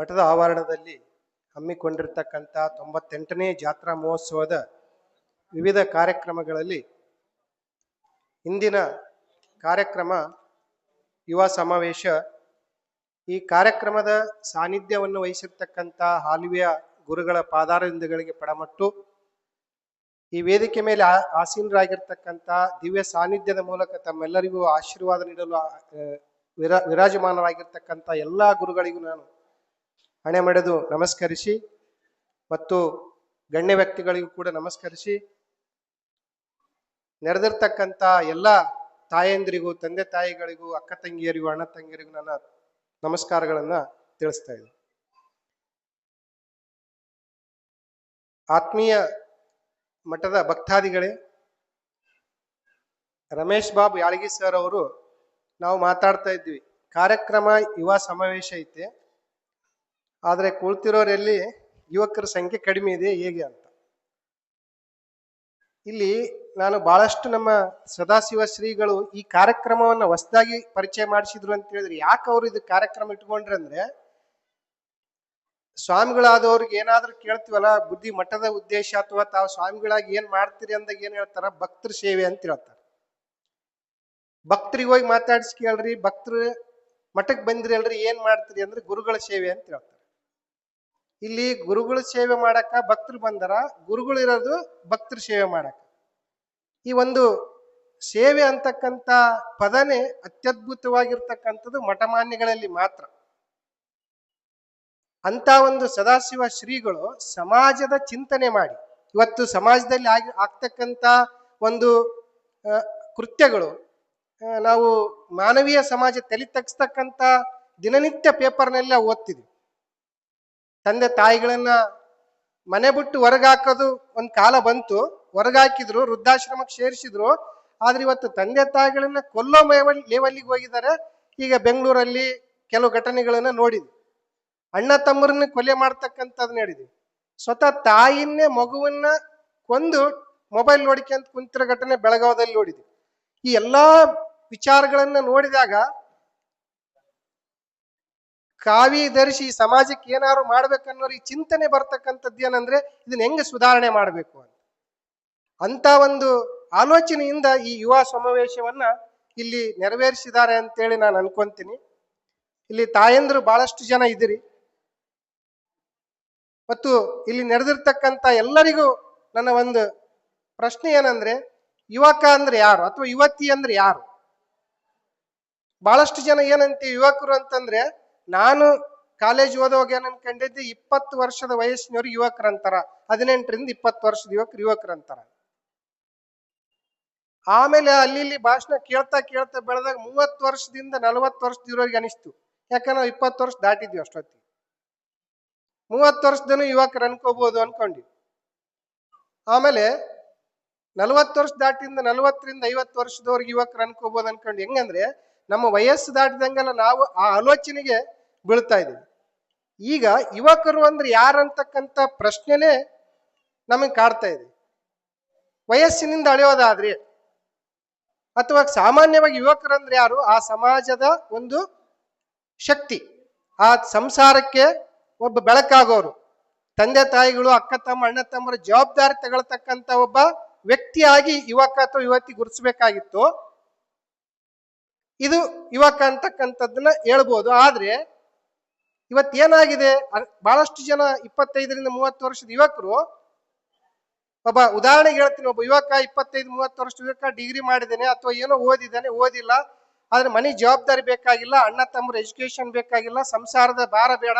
ಮಠದ ಆವರಣದಲ್ಲಿ ಹಮ್ಮಿಕೊಂಡಿರ್ತಕ್ಕಂಥ 98ನೇ ಜಾತ್ರಾ ಮಹೋತ್ಸವದ ವಿವಿಧ ಕಾರ್ಯಕ್ರಮಗಳಲ್ಲಿ ಇಂದಿನ ಕಾರ್ಯಕ್ರಮ ಯುವ ಸಮಾವೇಶ. ಈ ಕಾರ್ಯಕ್ರಮದ ಸಾನ್ನಿಧ್ಯವನ್ನು ವಹಿಸಿರ್ತಕ್ಕಂಥ ಹಾಲ್ವಿಯ ಗುರುಗಳ ಪಾದಾರವಿಂದಗಳಿಗೆ ಪಡಮಟ್ಟು ಈ ವೇದಿಕೆ ಮೇಲೆ ಆಸೀನರಾಗಿರ್ತಕ್ಕಂಥ ದಿವ್ಯ ಸಾನ್ನಿಧ್ಯದ ಮೂಲಕ ತಮ್ಮೆಲ್ಲರಿಗೂ ಆಶೀರ್ವಾದ ನೀಡಲು ವಿರಾಜಮಾನರಾಗಿರ್ತಕ್ಕಂಥ ಎಲ್ಲ ಗುರುಗಳಿಗೂ ನಾನು ಹಣೆ ಮಡೆದು ನಮಸ್ಕರಿಸಿ ಮತ್ತು ಗಣ್ಯ ವ್ಯಕ್ತಿಗಳಿಗೂ ಕೂಡ ನಮಸ್ಕರಿಸಿ ನೆರೆದಿರ್ತಕ್ಕಂಥ ಎಲ್ಲ ತಾಯಂದಿರಿಗೂ ತಂದೆ ತಾಯಿಗಳಿಗೂ ಅಕ್ಕ ತಂಗಿಯರಿಗೂ ಅಣ್ಣ ತಂಗಿಯರಿಗೂ ನನ್ನ ನಮಸ್ಕಾರಗಳನ್ನ ತಿಳಿಸ್ತಾ ಇದ್ದೀನಿ. ಆತ್ಮೀಯ ಮಠದ ಭಕ್ತಾದಿಗಳೇ, ರಮೇಶ್ ಬಾಬು ಯಾಳಗಿ ಸರ್ ಅವರು ನಾವು ಮಾತಾಡ್ತಾ ಇದ್ವಿ, ಕಾರ್ಯಕ್ರಮ ಯುವ ಸಮಾವೇಶ ಐತೆ, ಆದರೆ ಕುಳಿತಿರೋರಲ್ಲಿ ಯುವಕರ ಸಂಖ್ಯೆ ಕಡಿಮೆ ಇದೆ ಹೇಗೆ ಅಂತ. ಇಲ್ಲಿ ನಾನು ಬಹಳಷ್ಟು ನಮ್ಮ ಸದಾಶಿವ ಶ್ರೀಗಳು ಈ ಕಾರ್ಯಕ್ರಮವನ್ನು ಹೊಸದಾಗಿ ಪರಿಚಯ ಮಾಡಿಸಿದ್ರು ಅಂತ ಹೇಳಿದ್ರೆ, ಯಾಕೆ ಅವರು ಇದು ಕಾರ್ಯಕ್ರಮ ಇಟ್ಕೊಂಡ್ರೆ ಅಂದ್ರೆ, ಸ್ವಾಮಿಗಳಾದವ್ರಿಗೆ ಏನಾದ್ರೂ ಕೇಳ್ತೀವಲ್ಲ, ಬುದ್ಧಿ ಮಠದ ಉದ್ದೇಶ ಅಥವಾ ತಾವು ಸ್ವಾಮಿಗಳಾಗಿ ಏನ್ ಮಾಡ್ತೀರಿ ಅಂದಾಗ ಏನ್ ಹೇಳ್ತಾರ, ಭಕ್ತರ ಸೇವೆ ಅಂತ ಹೇಳ್ತಾರ. ಭಕ್ತರಿಗೆ ಹೋಗಿ ಮಾತಾಡಿಸಿ ಕೇಳ್ರಿ, ಭಕ್ತರು ಮಠಕ್ಕೆ ಬಂದ್ರಿ ಅಲ್ರಿ ಏನ್ ಮಾಡ್ತೀರಿ ಅಂದ್ರೆ ಗುರುಗಳ ಸೇವೆ ಅಂತ ಹೇಳ್ತಾರೆ. ಇಲ್ಲಿ ಗುರುಗಳ ಸೇವೆ ಮಾಡಕ ಭಕ್ತರು ಬಂದಾರ, ಗುರುಗಳು ಇರೋದು ಭಕ್ತರ ಸೇವೆ ಮಾಡಕ. ಈ ಒಂದು ಸೇವೆ ಅಂತಕ್ಕಂಥ ಪದನೇ ಅತ್ಯದ್ಭುತವಾಗಿರ್ತಕ್ಕಂಥದ್ದು ಮಠಮಾನ್ಯಗಳಲ್ಲಿ ಮಾತ್ರ. ಅಂತ ಒಂದು ಸದಾಶಿವ ಶ್ರೀಗಳು ಸಮಾಜದ ಚಿಂತನೆ ಮಾಡಿ ಇವತ್ತು ಸಮಾಜದಲ್ಲಿ ಆಗ್ತಕ್ಕಂಥ ಒಂದು ಕೃತ್ಯಗಳು, ನಾವು ಮಾನವೀಯ ಸಮಾಜ ತಲೆ ತಗ್ಸ್ತಕ್ಕಂಥ ದಿನನಿತ್ಯ ಪೇಪರ್ನೆಲ್ಲ ಓದ್ತಿದ್ವಿ. ತಂದೆ ತಾಯಿಗಳನ್ನ ಮನೆ ಬಿಟ್ಟು ಹೊರಗಾಕೋದು ಒಂದು ಕಾಲ ಬಂತು, ಹೊರಗಾಕಿದ್ರು, ವೃದ್ಧಾಶ್ರಮಕ್ಕೆ ಸೇರಿಸಿದ್ರು. ಆದ್ರೆ ಇವತ್ತು ತಂದೆ ತಾಯಿಗಳನ್ನ ಕೊಲ್ಲೋ ಲೆವೆಲ್ಲಿಗೆ ಹೋಗಿದ್ದಾರೆ. ಈಗ ಬೆಂಗಳೂರಲ್ಲಿ ಕೆಲವು ಘಟನೆಗಳನ್ನ ನೋಡಿದ್ವಿ, ಅಣ್ಣ ತಮ್ಮರನ್ನ ಕೊಲೆ ಮಾಡ್ತಕ್ಕಂಥದ್ದು ನೋಡಿದ್ವಿ. ಸ್ವತಃ ತಾಯಿನ್ನೇ ಮಗುವನ್ನ ಕೊಂದು ಮೊಬೈಲ್ ನೋಡಿಕೊಂತ ಕುಂತಿರೋ ಘಟನೆ ಬೆಳಗಾವದಲ್ಲಿ ನೋಡಿದ್ವಿ. ಈ ಎಲ್ಲಾ ವಿಚಾರಗಳನ್ನ ನೋಡಿದಾಗ ಕಾವಿ ಧರಿಸಿ ಸಮಾಜಕ್ಕೆ ಏನಾದ್ರು ಮಾಡ್ಬೇಕನ್ನೋರು ಈ ಚಿಂತನೆ ಬರ್ತಕ್ಕಂಥದ್ದು ಏನಂದ್ರೆ, ಇದನ್ನ ಹೆಂಗೆ ಸುಧಾರಣೆ ಮಾಡಬೇಕು ಅಂತ ಒಂದು ಆಲೋಚನೆಯಿಂದ ಈ ಯುವ ಸಮಾವೇಶವನ್ನ ಇಲ್ಲಿ ನೆರವೇರಿಸಿದ್ದಾರೆ ಅಂತೇಳಿ ನಾನು ಅನ್ಕೊಂತೀನಿ. ಇಲ್ಲಿ ತಾಯಂದ್ರು ಬಹಳಷ್ಟು ಜನ ಇದ್ದೀರಿ ಮತ್ತು ಇಲ್ಲಿ ನೆರೆದಿರ್ತಕ್ಕಂಥ ಎಲ್ಲರಿಗೂ ನನ್ನ ಒಂದು ಪ್ರಶ್ನೆ ಏನಂದ್ರೆ, ಯುವಕ ಅಂದ್ರೆ ಯಾರು ಅಥವಾ ಯುವತಿ ಅಂದ್ರೆ ಯಾರು? ಬಹಳಷ್ಟು ಜನ ಏನಂತೀವಿ ಯುವಕರು ಅಂತಂದ್ರೆ, ನಾನು ಕಾಲೇಜ್ ಓದೋವಾಗ ಏನ್ ಅನ್ಕೊಂಡಿದ್ದೆ, 20 ವರ್ಷದ ವಯಸ್ಸಿನವ್ರು ಯುವಕರಂತಾರ, 18ರಿಂದ 20 ವರ್ಷದ ಯುವಕರಂತಾರ. ಆಮೇಲೆ ಅಲ್ಲಿ ಇಲ್ಲಿ ಭಾಷಣ ಕೇಳ್ತಾ ಕೇಳ್ತಾ ಬೆಳೆದಾಗ 30 ವರ್ಷದಿಂದ 40 ವರ್ಷದವರೆಗೆ ಅನಿಸ್ತು. ಯಾಕಂದ್ರೆ 20 ವರ್ಷ ದಾಟಿದ್ವಿ ಅಷ್ಟೊತ್ತಿಗೆ. 30 ವರ್ಷದನು ಯುವಕರು ಅನ್ಕೋಬಹುದು ಅನ್ಕೊಂಡ್ವಿ. ಆಮೇಲೆ 40 ವರ್ಷ ದಾಟಿಂದ 40ರಿಂದ 50 ವರ್ಷದವರೆಗೆ ಯುವಕರು ಅನ್ಕೋಬಹುದು ಅನ್ಕೊಂಡು, ಹೆಂಗಂದ್ರೆ ನಮ್ಮ ವಯಸ್ಸು ದಾಟಿದಂಗೆಲ್ಲ ನಾವು ಆ ಆಲೋಚನೆಗೆ ಬೀಳ್ತಾ ಇದ್ದೀವಿ. ಈಗ ಯುವಕರು ಅಂದ್ರೆ ಯಾರಂತಕ್ಕಂಥ ಪ್ರಶ್ನೆನೇ ನಮಗೆ ಕಾಡ್ತಾ ಇದೆ. ವಯಸ್ಸಿನಿಂದ ಅಳೆಯೋದಾದ್ರೆ ಅಥವಾ ಸಾಮಾನ್ಯವಾಗಿ ಯುವಕರಂದ್ರೆ ಯಾರು? ಆ ಸಮಾಜದ ಒಂದು ಶಕ್ತಿ, ಆ ಸಂಸಾರಕ್ಕೆ ಒಬ್ಬ ಬೆಳಕಾಗೋರು, ತಂದೆ ತಾಯಿಗಳು, ಅಕ್ಕ ತಮ್ಮ, ಅಣ್ಣ ತಮ್ಮರ ಜವಾಬ್ದಾರಿ ತಗೊಳ್ತಕ್ಕಂಥ ಒಬ್ಬ ವ್ಯಕ್ತಿಯಾಗಿ ಯುವಕ ಅಥವಾ ಯುವತಿ ಗುರುತಿಸ್ಬೇಕಾಗಿತ್ತು. ಇದು ಯುವಕ ಅಂತಕ್ಕಂಥದ್ದನ್ನ ಹೇಳ್ಬೋದು. ಆದ್ರೆ ಇವತ್ತೇನಾಗಿದೆ, ಬಹಳಷ್ಟು ಜನ 25ರಿಂದ 30 ವರ್ಷದ ಯುವಕರು, ಒಬ್ಬ ಉದಾಹರಣೆಗೆ ಹೇಳ್ತೀನಿ, ಒಬ್ಬ ಯುವಕ 25-30 ವರ್ಷದ ಯುವಕ ಡಿಗ್ರಿ ಮಾಡಿದ್ದೇನೆ ಅಥವಾ ಏನೋ ಓದಿದ್ದಾನೆ, ಓದಿಲ್ಲ, ಆದ್ರೆ ಮನೆ ಜವಾಬ್ದಾರಿ ಬೇಕಾಗಿಲ್ಲ, ಅಣ್ಣ ತಮ್ಮರ ಎಜುಕೇಶನ್ ಬೇಕಾಗಿಲ್ಲ, ಸಂಸಾರದ ಭಾರ ಬೇಡ,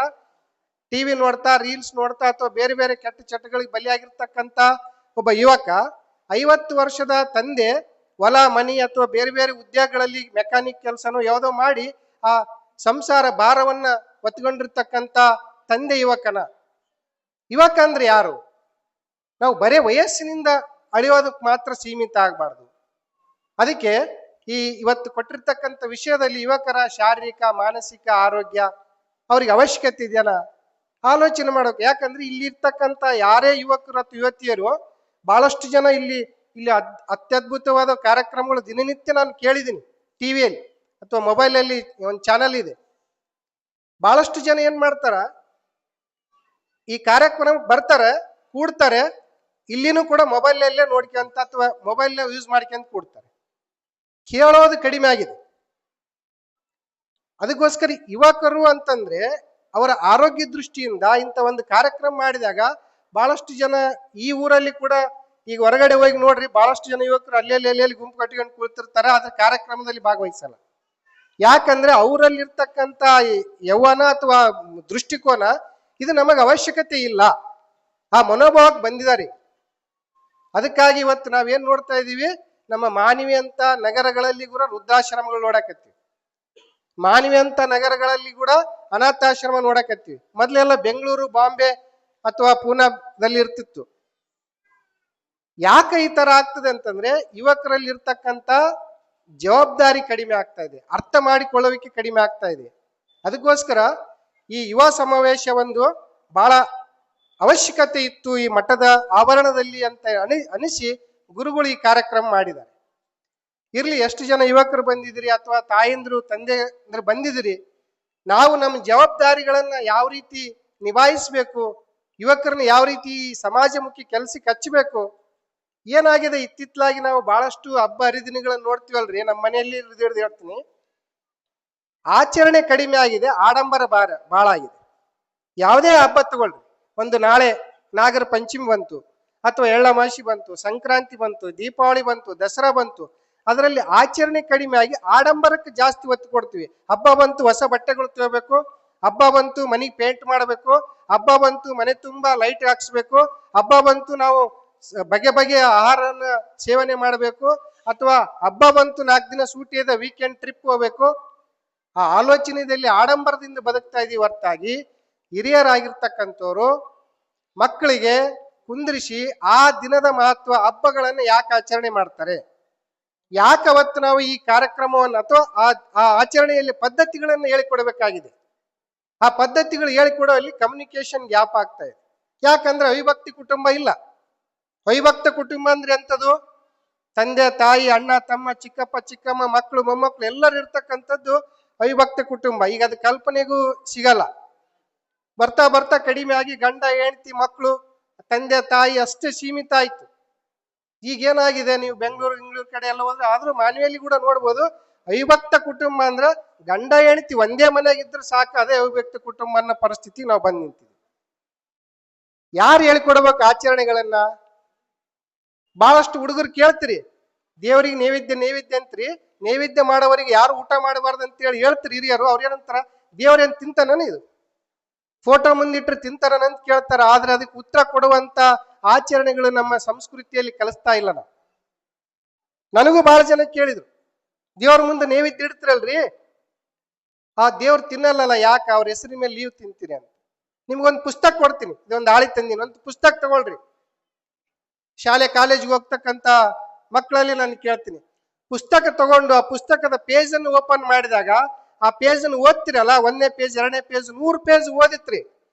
ಟಿವಿ ನೋಡ್ತಾ, ರೀಲ್ಸ್ ನೋಡ್ತಾ ಅಥವಾ ಬೇರೆ ಬೇರೆ ಕೆಟ್ಟ ಚಟಗಳಿಗೆ ಬಲಿಯಾಗಿರ್ತಕ್ಕಂಥ ಒಬ್ಬ ಯುವಕ 50 ವರ್ಷದ ತಂದೆ ಹೊಲ ಮನಿ ಅಥವಾ ಬೇರೆ ಬೇರೆ ಉದ್ಯೋಗಗಳಲ್ಲಿ ಮೆಕ್ಯಾನಿಕ್ ಕೆಲಸನೋ ಯಾವುದೋ ಮಾಡಿ ಆ ಸಂಸಾರ ಭಾರವನ್ನ ಹೊತ್ಕೊಂಡಿರ್ತಕ್ಕಂಥ ತಂದೆ ಯುವಕ ಅಂದ್ರೆ ಯಾರು? ನಾವು ಬರೇ ವಯಸ್ಸಿನಿಂದ ಅಳೆಯೋದಕ್ಕೆ ಮಾತ್ರ ಸೀಮಿತ ಆಗಬಾರ್ದು. ಅದಕ್ಕೆ ಇವತ್ತು ಕೊಟ್ಟಿರ್ತಕ್ಕಂಥ ವಿಷಯದಲ್ಲಿ ಯುವಕರ ಶಾರೀರಿಕ ಮಾನಸಿಕ ಆರೋಗ್ಯ ಅವ್ರಿಗೆ ಅವಶ್ಯಕತೆ ಇದೆಯಲ್ಲ ಆಲೋಚನೆ ಮಾಡೋಕೆ. ಯಾಕಂದ್ರೆ ಇಲ್ಲಿ ಇರ್ತಕ್ಕಂಥ ಯಾರೇ ಯುವಕರು ಅಥವಾ ಯುವತಿಯರು, ಬಹಳಷ್ಟು ಜನ ಇಲ್ಲಿ ಅತ್ಯದ್ಭುತವಾದ ಕಾರ್ಯಕ್ರಮಗಳು ದಿನನಿತ್ಯ ನಾನು ಕೇಳಿದ್ದೀನಿ ಟಿವಿಯಲ್ಲಿ ಅಥವಾ ಮೊಬೈಲಲ್ಲಿ ಒಂದು ಚಾನಲ್ ಇದೆ. ಬಹಳಷ್ಟು ಜನ ಏನ್ ಮಾಡ್ತಾರ, ಈ ಕಾರ್ಯಕ್ರಮಕ್ಕೆ ಬರ್ತಾರೆ, ಕೂಡ್ತಾರೆ, ಇಲ್ಲಿನೂ ಕೂಡ ಮೊಬೈಲ್ನಲ್ಲೇ ನೋಡ್ಕೊಂತ ಅಥವಾ ಮೊಬೈಲ್ನ ಯೂಸ್ ಮಾಡ್ಕೊಂತ ಕೂಡ್ತಾರೆ. ಕೇಳೋದು ಕಡಿಮೆ ಆಗಿದೆ. ಅದಕ್ಕೋಸ್ಕರ ಯುವಕರು ಅಂತಂದ್ರೆ ಅವರ ಆರೋಗ್ಯ ದೃಷ್ಟಿಯಿಂದ ಇಂಥ ಒಂದು ಕಾರ್ಯಕ್ರಮ ಮಾಡಿದಾಗ ಬಹಳಷ್ಟು ಜನ ಈ ಊರಲ್ಲಿ ಕೂಡ ಈಗ ಹೊರಗಡೆ ಹೋಗಿ ನೋಡ್ರಿ, ಬಹಳಷ್ಟು ಜನ ಯುವಕರು ಅಲ್ಲೆಲ್ಲಿ ಗುಂಪು ಕಟ್ಟಿಕೊಂಡು ಕೂಳ್ತಿರ್ತಾರೆ, ಆದ್ರೆ ಕಾರ್ಯಕ್ರಮದಲ್ಲಿ ಭಾಗವಹಿಸಲ್ಲ. ಯಾಕಂದ್ರೆ ಅವರಲ್ಲಿರ್ತಕ್ಕಂಥ ಯೌವನ ಅಥವಾ ದೃಷ್ಟಿಕೋನ ಇದು ನಮಗೆ ಅವಶ್ಯಕತೆ ಇಲ್ಲ, ಆ ಮನೋಭಾವಕ್ಕೆ ಬಂದಿದ್ದಾರೆ. ಅದಕ್ಕಾಗಿ ಇವತ್ತು ನಾವೇನ್ ನೋಡ್ತಾ ಇದ್ದೀವಿ, ನಮ್ಮ ಮಾನವಿ ಅಂತ ನಗರಗಳಲ್ಲಿ ಕೂಡ ವೃದ್ಧಾಶ್ರಮಗಳು ನೋಡಕತ್ತೀವಿ, ಮಾನವಿ ಅಂತ ನಗರಗಳಲ್ಲಿ ಕೂಡ ಅನಾಥಾಶ್ರಮ ನೋಡಕತ್ತೀವಿ. ಮೊದಲೆಲ್ಲ ಬೆಂಗಳೂರು, ಬಾಂಬೆ ಅಥವಾ ಪೂನಾದಲ್ಲಿ ಇರ್ತಿತ್ತು. ಯಾಕೆ ಈ ತರ ಆಗ್ತದೆ ಅಂತಂದ್ರೆ ಯುವಕರಲ್ಲಿ ಇರ್ತಕ್ಕಂಥ ಜವಾಬ್ದಾರಿ ಕಡಿಮೆ ಆಗ್ತಾ ಇದೆ, ಅರ್ಥ ಮಾಡಿಕೊಳ್ಳುವಿಕೆ ಕಡಿಮೆ ಆಗ್ತಾ ಇದೆ. ಅದಕ್ಕೋಸ್ಕರ ಈ ಯುವ ಸಮಾವೇಶ ಒಂದು ಬಹಳ ಅವಶ್ಯಕತೆ ಇತ್ತು ಈ ಮಠದ ಆವರಣದಲ್ಲಿ ಅಂತ ಅನಿಸಿ ಗುರುಗಳು ಈ ಕಾರ್ಯಕ್ರಮ ಮಾಡಿದ್ದಾರೆ. ಇರ್ಲಿ, ಎಷ್ಟು ಜನ ಯುವಕರು ಬಂದಿದ್ದೀರಿ ಅಥವಾ ತಾಯಂದ್ರು ತಂದೆ ಅಂದ್ರೆ ಬಂದಿದ್ದೀರಿ, ನಾವು ನಮ್ಮ ಜವಾಬ್ದಾರಿಗಳನ್ನ ಯಾವ ರೀತಿ ನಿಭಾಯಿಸ್ಬೇಕು, ಯುವಕರನ್ನ ಯಾವ ರೀತಿ ಸಮಾಜಮುಖಿ ಕೆಲಸಕ್ಕೆ ಹಚ್ಚಬೇಕು. ಏನಾಗಿದೆ, ಇತ್ತಿತ್ತಲಾಗಿ ನಾವು ಬಹಳಷ್ಟು ಹಬ್ಬ ಹರಿದಿನಗಳನ್ನ ನೋಡ್ತೀವಲ್ರಿ, ನಮ್ಮ ಮನೆಯಲ್ಲಿ ಹೇಳ್ತೀನಿ, ಆಚರಣೆ ಕಡಿಮೆ ಆಗಿದೆ, ಆಡಂಬರ ಬಹಳ ಆಗಿದೆ. ಯಾವುದೇ ಹಬ್ಬ ತಗೊಳ್ರಿ, ಒಂದು ನಾಳೆ ನಾಗರ ಪಂಚಮಿ ಬಂತು ಅಥವಾ ಎಳ್ಳಮಾಸಿ ಬಂತು, ಸಂಕ್ರಾಂತಿ ಬಂತು, ದೀಪಾವಳಿ ಬಂತು, ದಸರಾ ಬಂತು, ಅದರಲ್ಲಿ ಆಚರಣೆ ಕಡಿಮೆ ಆಗಿ ಆಡಂಬರಕ್ಕೆ ಜಾಸ್ತಿ ಒತ್ತು ಕೊಡ್ತೀವಿ. ಹಬ್ಬ ಬಂತು ಹೊಸ ಬಟ್ಟೆಗಳು ತಗೋಬೇಕು, ಹಬ್ಬ ಬಂತು ಮನೆಗೆ ಪೇಂಟ್ ಮಾಡಬೇಕು, ಹಬ್ಬ ಬಂತು ಮನೆ ತುಂಬಾ ಲೈಟ್ ಹಾಕ್ಸ್ಬೇಕು, ಹಬ್ಬ ಬಂತು ನಾವು ಬಗೆ ಬಗೆಯ ಆಹಾರನ ಸೇವನೆ ಮಾಡಬೇಕು, ಅಥವಾ ಹಬ್ಬ ಬಂತು 4 ದಿನ ಸೂಟಿ ಇದೆ ವೀಕೆಂಡ್ ಟ್ರಿಪ್ ಹೋಗ್ಬೇಕು. ಆ ಆಲೋಚನೆಯಲ್ಲಿ ಆಡಂಬರದಿಂದ ಬದುಕ್ತಾ ಇದೀವಿ ಹೊರತಾಗಿ ಹಿರಿಯರಾಗಿರ್ತಕ್ಕಂಥವ್ರು ಮಕ್ಕಳಿಗೆ ಕುಂದ್ರಿಸಿ ಆ ದಿನದ ಮಹತ್ವ, ಹಬ್ಬಗಳನ್ನು ಯಾಕೆ ಆಚರಣೆ ಮಾಡ್ತಾರೆ, ಯಾಕೆ ಅವತ್ತು ನಾವು ಈ ಕಾರ್ಯಕ್ರಮವನ್ನು ಅಥವಾ ಆ ಆಚರಣೆಯಲ್ಲಿ ಪದ್ಧತಿಗಳನ್ನು ಹೇಳಿಕೊಡಬೇಕಾಗಿದೆ. ಆ ಪದ್ಧತಿಗಳು ಹೇಳಿಕೊಡುವಲ್ಲಿ ಕಮ್ಯುನಿಕೇಶನ್ ಗ್ಯಾಪ್ ಆಗ್ತಾ ಇದೆ. ಯಾಕಂದ್ರೆ ಅವಿಭಕ್ತಿ ಕುಟುಂಬ ಇಲ್ಲ. ಅವಿಭಕ್ತ ಕುಟುಂಬ ಅಂದ್ರೆ ಎಂಥದ್ದು, ತಂದೆ ತಾಯಿ ಅಣ್ಣ ತಮ್ಮ ಚಿಕ್ಕಪ್ಪ ಚಿಕ್ಕಮ್ಮ ಮಕ್ಕಳು ಮೊಮ್ಮಕ್ಕಳು ಎಲ್ಲರೂ ಇರ್ತಕ್ಕಂಥದ್ದು ಅವಿಭಕ್ತ ಕುಟುಂಬ. ಈಗ ಅದು ಕಲ್ಪನೆಗೂ ಸಿಗಲ್ಲ. ಬರ್ತಾ ಬರ್ತಾ ಕಡಿಮೆ ಆಗಿ ಗಂಡ ಹೆಂಡತಿ ಮಕ್ಕಳು ತಂದೆ ತಾಯಿ ಅಷ್ಟೇ ಸೀಮಿತ ಆಯ್ತು. ಈಗೇನಾಗಿದೆ, ನೀವು ಬೆಂಗಳೂರು ಕಡೆ ಎಲ್ಲ ಹೋದ್ರೆ ಆದ್ರೂ ಮಾನವಿಯಲ್ಲಿ ಕೂಡ ನೋಡ್ಬೋದು, ಅವಿಭಕ್ತ ಕುಟುಂಬ ಅಂದ್ರೆ ಗಂಡ ಹೆಂಡತಿ ಒಂದೇ ಮನೆಯಾಗಿದ್ರೆ ಸಾಕು, ಅದೇ ಅವಿಭಕ್ತ ಕುಟುಂಬ ಅನ್ನೋ ಪರಿಸ್ಥಿತಿ ನಾವು ಬಂದು ನಿಂತೀವಿ. ಯಾರು ಹೇಳಿಕೊಡ್ಬೇಕು ಆಚರಣೆಗಳನ್ನ? ಬಹಳಷ್ಟು ಹುಡುಗರು ಕೇಳ್ತೀರಿ, ದೇವರಿಗೆ ನೈವೇದ್ಯ ಅಂತ್ರಿ, ನೈವೇದ್ಯ ಮಾಡೋವರಿಗೆ ಯಾರು ಊಟ ಮಾಡಬಾರ್ದು ಅಂತ ಹೇಳ್ತೀರಿ ಹಿರಿಯರು. ಅವ್ರೇನಂತಾರ, ದೇವ್ರೇನ್ ತಿಂತಾನ, ಇದು ಫೋಟೋ ಮುಂದಿಟ್ರೆ ತಿಂತಾರನಂತ ಕೇಳ್ತಾರ. ಆದ್ರೆ ಅದಕ್ಕೆ ಉತ್ತರ ಕೊಡುವಂತ ಆಚರಣೆಗಳು ನಮ್ಮ ಸಂಸ್ಕೃತಿಯಲ್ಲಿ ಕಲಿಸ್ತಾ ಇಲ್ಲ ನಾವು. ನನಗೂ ಬಹಳ ಜನ ಕೇಳಿದ್ರು, ದೇವ್ರ ಮುಂದೆ ನೈವೇದ್ಯ ಇಡ್ತಿರಲ್ರಿ, ಆ ದೇವ್ರು ತಿನ್ನಲ್ಲ, ಯಾಕೆ ಅವ್ರ ಹೆಸರಿನ ಮೇಲೆ ನೀವು ತಿಂತೀರಿ ಅಂತ. ನಿಮ್ಗೊಂದು ಪುಸ್ತಕ ಕೊಡ್ತೀನಿ, ಇದೊಂದು ಆಳಿ ತಂದಿನಿ, ಒಂದು ಪುಸ್ತಕ ತಗೊಳ್ರಿ. ಶಾಲೆ ಕಾಲೇಜ್ಗೆ ಹೋಗ್ತಕ್ಕಂಥ ಮಕ್ಕಳಲ್ಲಿ ನಾನು ಕೇಳ್ತೀನಿ, ಪುಸ್ತಕ ತಗೊಂಡು ಆ ಪುಸ್ತಕದ ಪೇಜ್ ಅನ್ನು ಓಪನ್ ಮಾಡಿದಾಗ ಆ ಪೇಜ್ ಅನ್ನು ಓದ್ತಿರಲ್ಲ, 1ನೇ ಪೇಜ್ 2ನೇ ಪೇಜ್ 100 ಪೇಜ್ ಓದಿತ್ರಿ.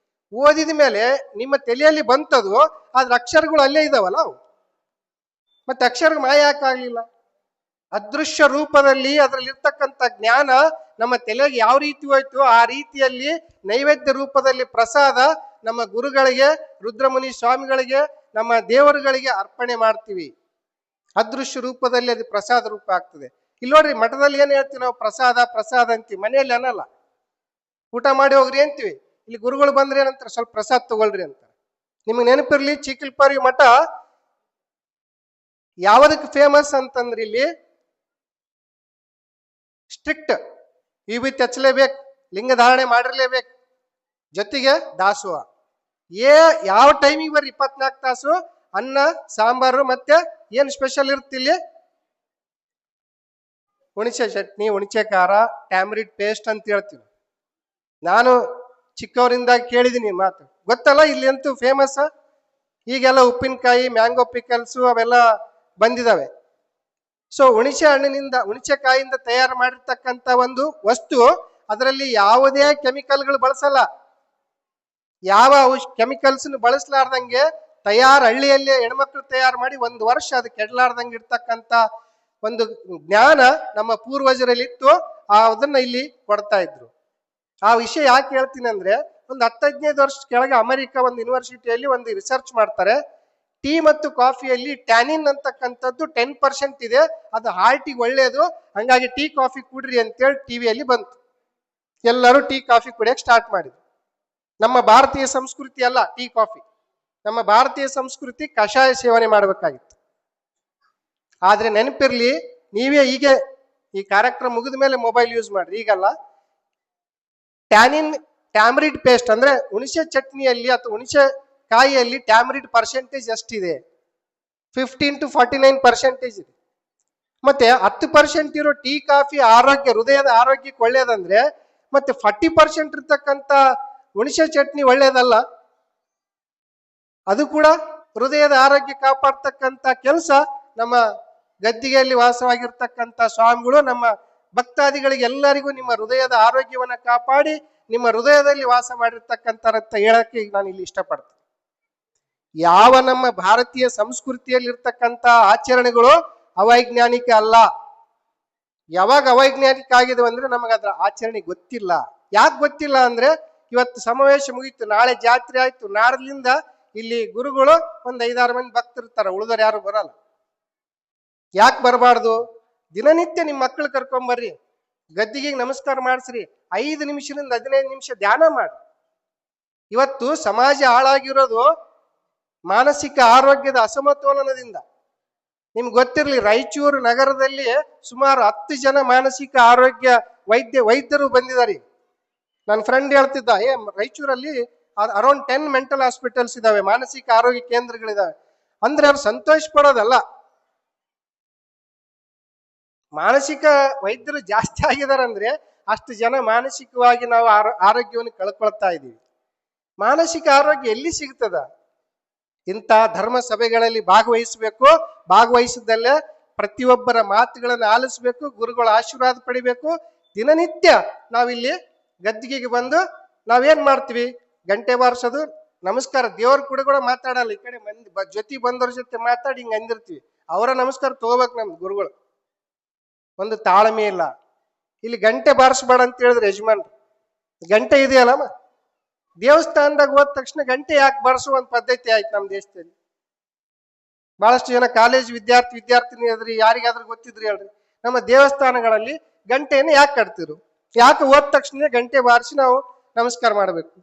ಓದಿದ ಮೇಲೆ ನಿಮ್ಮ ತಲೆಯಲ್ಲಿ ಬಂತದು, ಆದ್ರೆ ಅಕ್ಷರಗಳು ಅಲ್ಲೇ ಇದಾವಲ್ಲ ಅವು, ಮತ್ತೆ ಅಕ್ಷರ ಮಾಯ ಯಾಕಾಗ್ಲಿಲ್ಲ? ಅದೃಶ್ಯ ರೂಪದಲ್ಲಿ ಅದರಲ್ಲಿ ಇರ್ತಕ್ಕಂಥ ಜ್ಞಾನ ನಮ್ಮ ತಲೆಗೆ ಯಾವ ರೀತಿ ಹೋಯ್ತು, ಆ ರೀತಿಯಲ್ಲಿ ನೈವೇದ್ಯ ರೂಪದಲ್ಲಿ ಪ್ರಸಾದ ನಮ್ಮ ಗುರುಗಳಿಗೆ, ರುದ್ರಮುನಿ ಸ್ವಾಮಿಗಳಿಗೆ, ನಮ್ಮ ದೇವರುಗಳಿಗೆ ಅರ್ಪಣೆ ಮಾಡ್ತೀವಿ. ಅದೃಶ್ಯ ರೂಪದಲ್ಲಿ ಅದು ಪ್ರಸಾದ ರೂಪ ಆಗ್ತದೆ. ಇಲ್ಲಿ ನೋಡ್ರಿ, ಮಠದಲ್ಲಿ ಏನ್ ಹೇಳ್ತೀವಿ ನಾವು, ಪ್ರಸಾದ ಅಂತೀವಿ, ಮನೆಯಲ್ಲಿ ಅನ್ನಲ್ಲ. ಊಟ ಮಾಡಿ ಹೋಗ್ರಿ ಅಂತೀವಿ, ಇಲ್ಲಿ ಗುರುಗಳು ಬಂದ್ರೆ ಏನಂತಾರೆ, ಸ್ವಲ್ಪ ಪ್ರಸಾದ ತಗೊಳ್ರಿ ಅಂತ. ನಿಮ್ಗೆ ನೆನಪಿರ್ಲಿ, ಚಿಕ್ಕಲ್ಪಾರಿ ಮಠ ಯಾವದಕ್ಕೆ ಫೇಮಸ್ ಅಂತಂದ್ರೆ ಇಲ್ಲಿ ಸ್ಟ್ರಿಕ್ಟ್ ವಿಭೂತಿ ಹಚ್ಚಲೇಬೇಕು, ಲಿಂಗ ಧಾರಣೆ ಮಾಡಿರ್ಲೇಬೇಕು, ಜೊತೆಗೆ ದಾಸೋಹ. ಯಾವ ಟೈಮಿಗೆ ಬರ್ರಿ 24 ತಾಸು ಅನ್ನ ಸಾಂಬಾರು, ಮತ್ತೆ ಏನ್ ಸ್ಪೆಷಲ್ ಇರ್ತಿಲ್ಲಿ, ಹುಣಸೆ ಚಟ್ನಿ, ಹುಣಸೆ ಖಾರ, ಟ್ಯಾಮ್ರಿಡ್ ಪೇಸ್ಟ್ ಅಂತ ಹೇಳ್ತೀವಿ. ನಾನು ಚಿಕ್ಕವರಿಂದ ಕೇಳಿದೀನಿ ಮಾತು, ಗೊತ್ತಲ್ಲ, ಇಲ್ಲಿ ಅಂತೂ ಫೇಮಸ್. ಈಗೆಲ್ಲ ಉಪ್ಪಿನಕಾಯಿ, ಮ್ಯಾಂಗೋ ಪಿಕಲ್ಸು ಅವೆಲ್ಲ ಬಂದಿದಾವೆ. ಸೊ ಹುಣಸೆ ಹಣ್ಣಿನಿಂದ, ಹುಣಸೆಕಾಯಿಯಿಂದ ತಯಾರು ಮಾಡಿರ್ತಕ್ಕಂಥ ಒಂದು ವಸ್ತು, ಅದರಲ್ಲಿ ಯಾವುದೇ ಕೆಮಿಕಲ್ಗಳು ಬಳಸಲ್ಲ. ಯಾವ ಕೆಮಿಕಲ್ಸ್ ಬಳಸಲಾರ್ದಂಗೆ ಹಳ್ಳಿಯಲ್ಲೇ ಹೆಣ್ಮಕ್ಳು ತಯಾರು ಮಾಡಿ 1 ವರ್ಷ ಅದು ಕೆಡಲಾರ್ದಂಗೆ ಇರ್ತಕ್ಕಂಥ ಒಂದು ಜ್ಞಾನ ನಮ್ಮ ಪೂರ್ವಜರಲ್ಲಿ ಇತ್ತು. ಅದನ್ನ ಇಲ್ಲಿ ಕೊಡ್ತಾ ಇದ್ರು. ಆ ವಿಷಯ ಯಾಕೆ ಹೇಳ್ತೀನಿ ಅಂದ್ರೆ, ಒಂದು 10-15 ವರ್ಷ ಕೆಳಗೆ ಅಮೆರಿಕ ಒಂದು ಯೂನಿವರ್ಸಿಟಿಯಲ್ಲಿ ಒಂದು ರಿಸರ್ಚ್ ಮಾಡ್ತಾರೆ. ಟೀ ಮತ್ತು ಕಾಫಿಯಲ್ಲಿ ಟ್ಯಾನಿನ್ ಅಂತಕ್ಕಂಥದ್ದು 10% ಇದೆ, ಅದು ಹಾರ್ಟಿಗೆ ಒಳ್ಳೇದು, ಹಂಗಾಗಿ ಟೀ ಕಾಫಿ ಕುಡ್ರಿ ಅಂತೇಳಿ ಟಿವಿಯಲ್ಲಿ ಬಂತು. ಎಲ್ಲರೂ ಟೀ ಕಾಫಿ ಕುಡಿಯಕ್ಕೆ ಸ್ಟಾರ್ಟ್ ಮಾಡಿದ್ರು. ನಮ್ಮ ಭಾರತೀಯ ಸಂಸ್ಕೃತಿ ಅಲ್ಲ ಟೀ ಕಾಫಿ, ನಮ್ಮ ಭಾರತೀಯ ಸಂಸ್ಕೃತಿ ಕಷಾಯ ಸೇವನೆ ಮಾಡಬೇಕಾಗಿತ್ತು. ಆದ್ರೆ ನೆನಪಿರ್ಲಿ, ನೀವೇ ಹೀಗೆ ಈ ಕಾರ್ಯಕ್ರಮ ಮುಗಿದ ಮೇಲೆ ಮೊಬೈಲ್ ಯೂಸ್ ಮಾಡ್ರಿ, ಈಗಲ್ಲ. ಟ್ಯಾಮರಿಡ್ ಪೇಸ್ಟ್ ಅಂದ್ರೆ ಹುಣಸೆ ಚಟ್ನಿಯಲ್ಲಿ ಅಥವಾ ಹುಣಸೆ ಕಾಯಿಯಲ್ಲಿ ಟ್ಯಾಮರಿಡ್ ಪರ್ಸೆಂಟೇಜ್ ಎಷ್ಟಿದೆ? 15 to 49% ಇದೆ. ಮತ್ತೆ 10% ಇರೋ ಟೀ ಕಾಫಿ ಆರೋಗ್ಯ, ಹೃದಯದ ಆರೋಗ್ಯಕ್ಕೆ ಒಳ್ಳೇದಂದ್ರೆ ಮತ್ತೆ 40% ಇರ್ತಕ್ಕಂಥ ಹುಣಸೆ ಚಟ್ನಿ ಒಳ್ಳೇದಲ್ಲ? ಅದು ಕೂಡ ಹೃದಯದ ಆರೋಗ್ಯ ಕಾಪಾಡ್ತಕ್ಕಂಥ ಕೆಲಸ ನಮ್ಮ ಗದ್ದಿಗೆಯಲ್ಲಿ ವಾಸವಾಗಿರ್ತಕ್ಕಂಥ ಸ್ವಾಮಿಗಳು, ನಮ್ಮ ಭಕ್ತಾದಿಗಳಿಗೆ ಎಲ್ಲರಿಗೂ ನಿಮ್ಮ ಹೃದಯದ ಆರೋಗ್ಯವನ್ನ ಕಾಪಾಡಿ ನಿಮ್ಮ ಹೃದಯದಲ್ಲಿ ವಾಸ ಮಾಡಿರ್ತಕ್ಕಂಥ ಹೇಳಕ್ಕೆ ನಾನು ಇಲ್ಲಿ ಇಷ್ಟಪಡ್ತೀನಿ. ಯಾವ ನಮ್ಮ ಭಾರತೀಯ ಸಂಸ್ಕೃತಿಯಲ್ಲಿ ಇರ್ತಕ್ಕಂಥ ಆಚರಣೆಗಳು ಅವೈಜ್ಞಾನಿಕ ಅಲ್ಲ. ಯಾವಾಗ ಅವೈಜ್ಞಾನಿಕ ಆಗಿದೆ ಅಂದ್ರೆ ನಮಗೆ ಅದರ ಆಚರಣೆ ಗೊತ್ತಿಲ್ಲ. ಯಾಕೆ ಗೊತ್ತಿಲ್ಲ ಅಂದ್ರೆ, ಇವತ್ತು ಸಮಾವೇಶ ಮುಗೀತು, ನಾಳೆ ಜಾತ್ರೆ ಆಯ್ತು, ನಾಡದಿಂದ ಇಲ್ಲಿ ಗುರುಗಳು ಒಂದು 5-6 ಮಂದಿ ಭಕ್ತರಿರ್ತಾರೆ, ಉಳಿದವ್ರು ಯಾರು ಬರಲ್ಲ. ಯಾಕೆ ಬರಬಾರ್ದು? ದಿನನಿತ್ಯ ನಿಮ್ಮ ಮಕ್ಕಳು ಕರ್ಕೊಂಬರ್ರಿ, ಗದ್ದಿಗೆ ನಮಸ್ಕಾರ ಮಾಡಿಸ್ರಿ, 5 ನಿಮಿಷದಿಂದ 15 ನಿಮಿಷ ಧ್ಯಾನ ಮಾಡಿ. ಇವತ್ತು ಸಮಾಜ ಹಾಳಾಗಿರೋದು ಮಾನಸಿಕ ಆರೋಗ್ಯದ ಅಸಮತೋಲನದಿಂದ. ನಿಮ್ಗೆ ಗೊತ್ತಿರಲಿ, ರಾಯಚೂರು ನಗರದಲ್ಲಿ ಸುಮಾರು 10 ಜನ ಮಾನಸಿಕ ಆರೋಗ್ಯ ವೈದ್ಯರು ಬಂದಿದ್ದಾರೆ. ನನ್ನ ಫ್ರೆಂಡ್ ಹೇಳ್ತಿದ್ದ, ರಾಯಚೂರಲ್ಲಿ ಅರೌಂಡ್ 10 ಮೆಂಟಲ್ ಹಾಸ್ಪಿಟಲ್ಸ್ ಇದಾವೆ, ಮಾನಸಿಕ ಆರೋಗ್ಯ ಕೇಂದ್ರಗಳಿದಾವೆ. ಅಂದ್ರೆ ಅವ್ರು ಸಂತೋಷ ಪಡೋದಲ್ಲ, ಮಾನಸಿಕ ವೈದ್ಯರು ಜಾಸ್ತಿ ಆಗಿದ್ದಾರೆ ಅಂದ್ರೆ ಅಷ್ಟು ಜನ ಮಾನಸಿಕವಾಗಿ ನಾವು ಆರೋಗ್ಯವನ್ನು ಕಳ್ಕೊಳ್ತಾ ಇದ್ದೀವಿ. ಮಾನಸಿಕ ಆರೋಗ್ಯ ಎಲ್ಲಿ ಸಿಗ್ತದ? ಇಂಥ ಧರ್ಮ ಸಭೆಗಳಲ್ಲಿ ಭಾಗವಹಿಸಬೇಕು, ಭಾಗವಹಿಸಿದಲ್ಲೇ ಪ್ರತಿಯೊಬ್ಬರ ಮಾತುಗಳನ್ನು ಆಲಿಸ್ಬೇಕು, ಗುರುಗಳ ಆಶೀರ್ವಾದ ಪಡಿಬೇಕು. ದಿನನಿತ್ಯ ನಾವಿಲ್ಲಿ ಗದ್ದಿಗೆಗೆ ಬಂದು ನಾವೇನ್ ಮಾಡ್ತೀವಿ? ಗಂಟೆ ಬಾರಿಸೋದು, ನಮಸ್ಕಾರ. ದೇವ್ರ ಕೂಡ ಮಾತಾಡಲ್ಲ, ಈ ಕಡೆ ಮಂದಿ ಜೊತೆ ಬಂದವ್ರ ಜೊತೆ ಮಾತಾಡಿ ಹಿಂಗ ಅಂದಿರ್ತೀವಿ. ಅವರ ನಮಸ್ಕಾರ ತಗೋಬೇಕು ನಮ್ದು ಗುರುಗಳು. ಒಂದು ತಾಳ್ಮೆ ಇಲ್ಲ. ಇಲ್ಲಿ ಗಂಟೆ ಬಾರಿಸ್ಬೇಡ ಅಂತ ಹೇಳಿದ್ರೆ ಯಜಮಾನ್, ಗಂಟೆ ಇದೆಯಲ್ಲಮ್ಮ, ದೇವಸ್ಥಾನದಾಗ ಹೋದ ತಕ್ಷಣ ಗಂಟೆ ಯಾಕೆ ಬಾರಿಸುವ ಒಂದು ಪದ್ಧತಿ ಆಯ್ತು ನಮ್ಮ ದೇಶದಲ್ಲಿ. ಬಹಳಷ್ಟು ಜನ ಕಾಲೇಜ್ ವಿದ್ಯಾರ್ಥಿನಿ ಅದ್ರಿ, ಯಾರಿಗಾದ್ರೂ ಗೊತ್ತಿದ್ರಿ ಹೇಳ್ರಿ, ನಮ್ಮ ದೇವಸ್ಥಾನಗಳಲ್ಲಿ ಗಂಟೆಯನ್ನು ಯಾಕೆ ಕಟ್ತಿರು? ಯಾಕೆ ಹೋದ ತಕ್ಷಣ ಗಂಟೆ ಬಾರಿಸಿ ನಾವು ನಮಸ್ಕಾರ ಮಾಡಬೇಕು?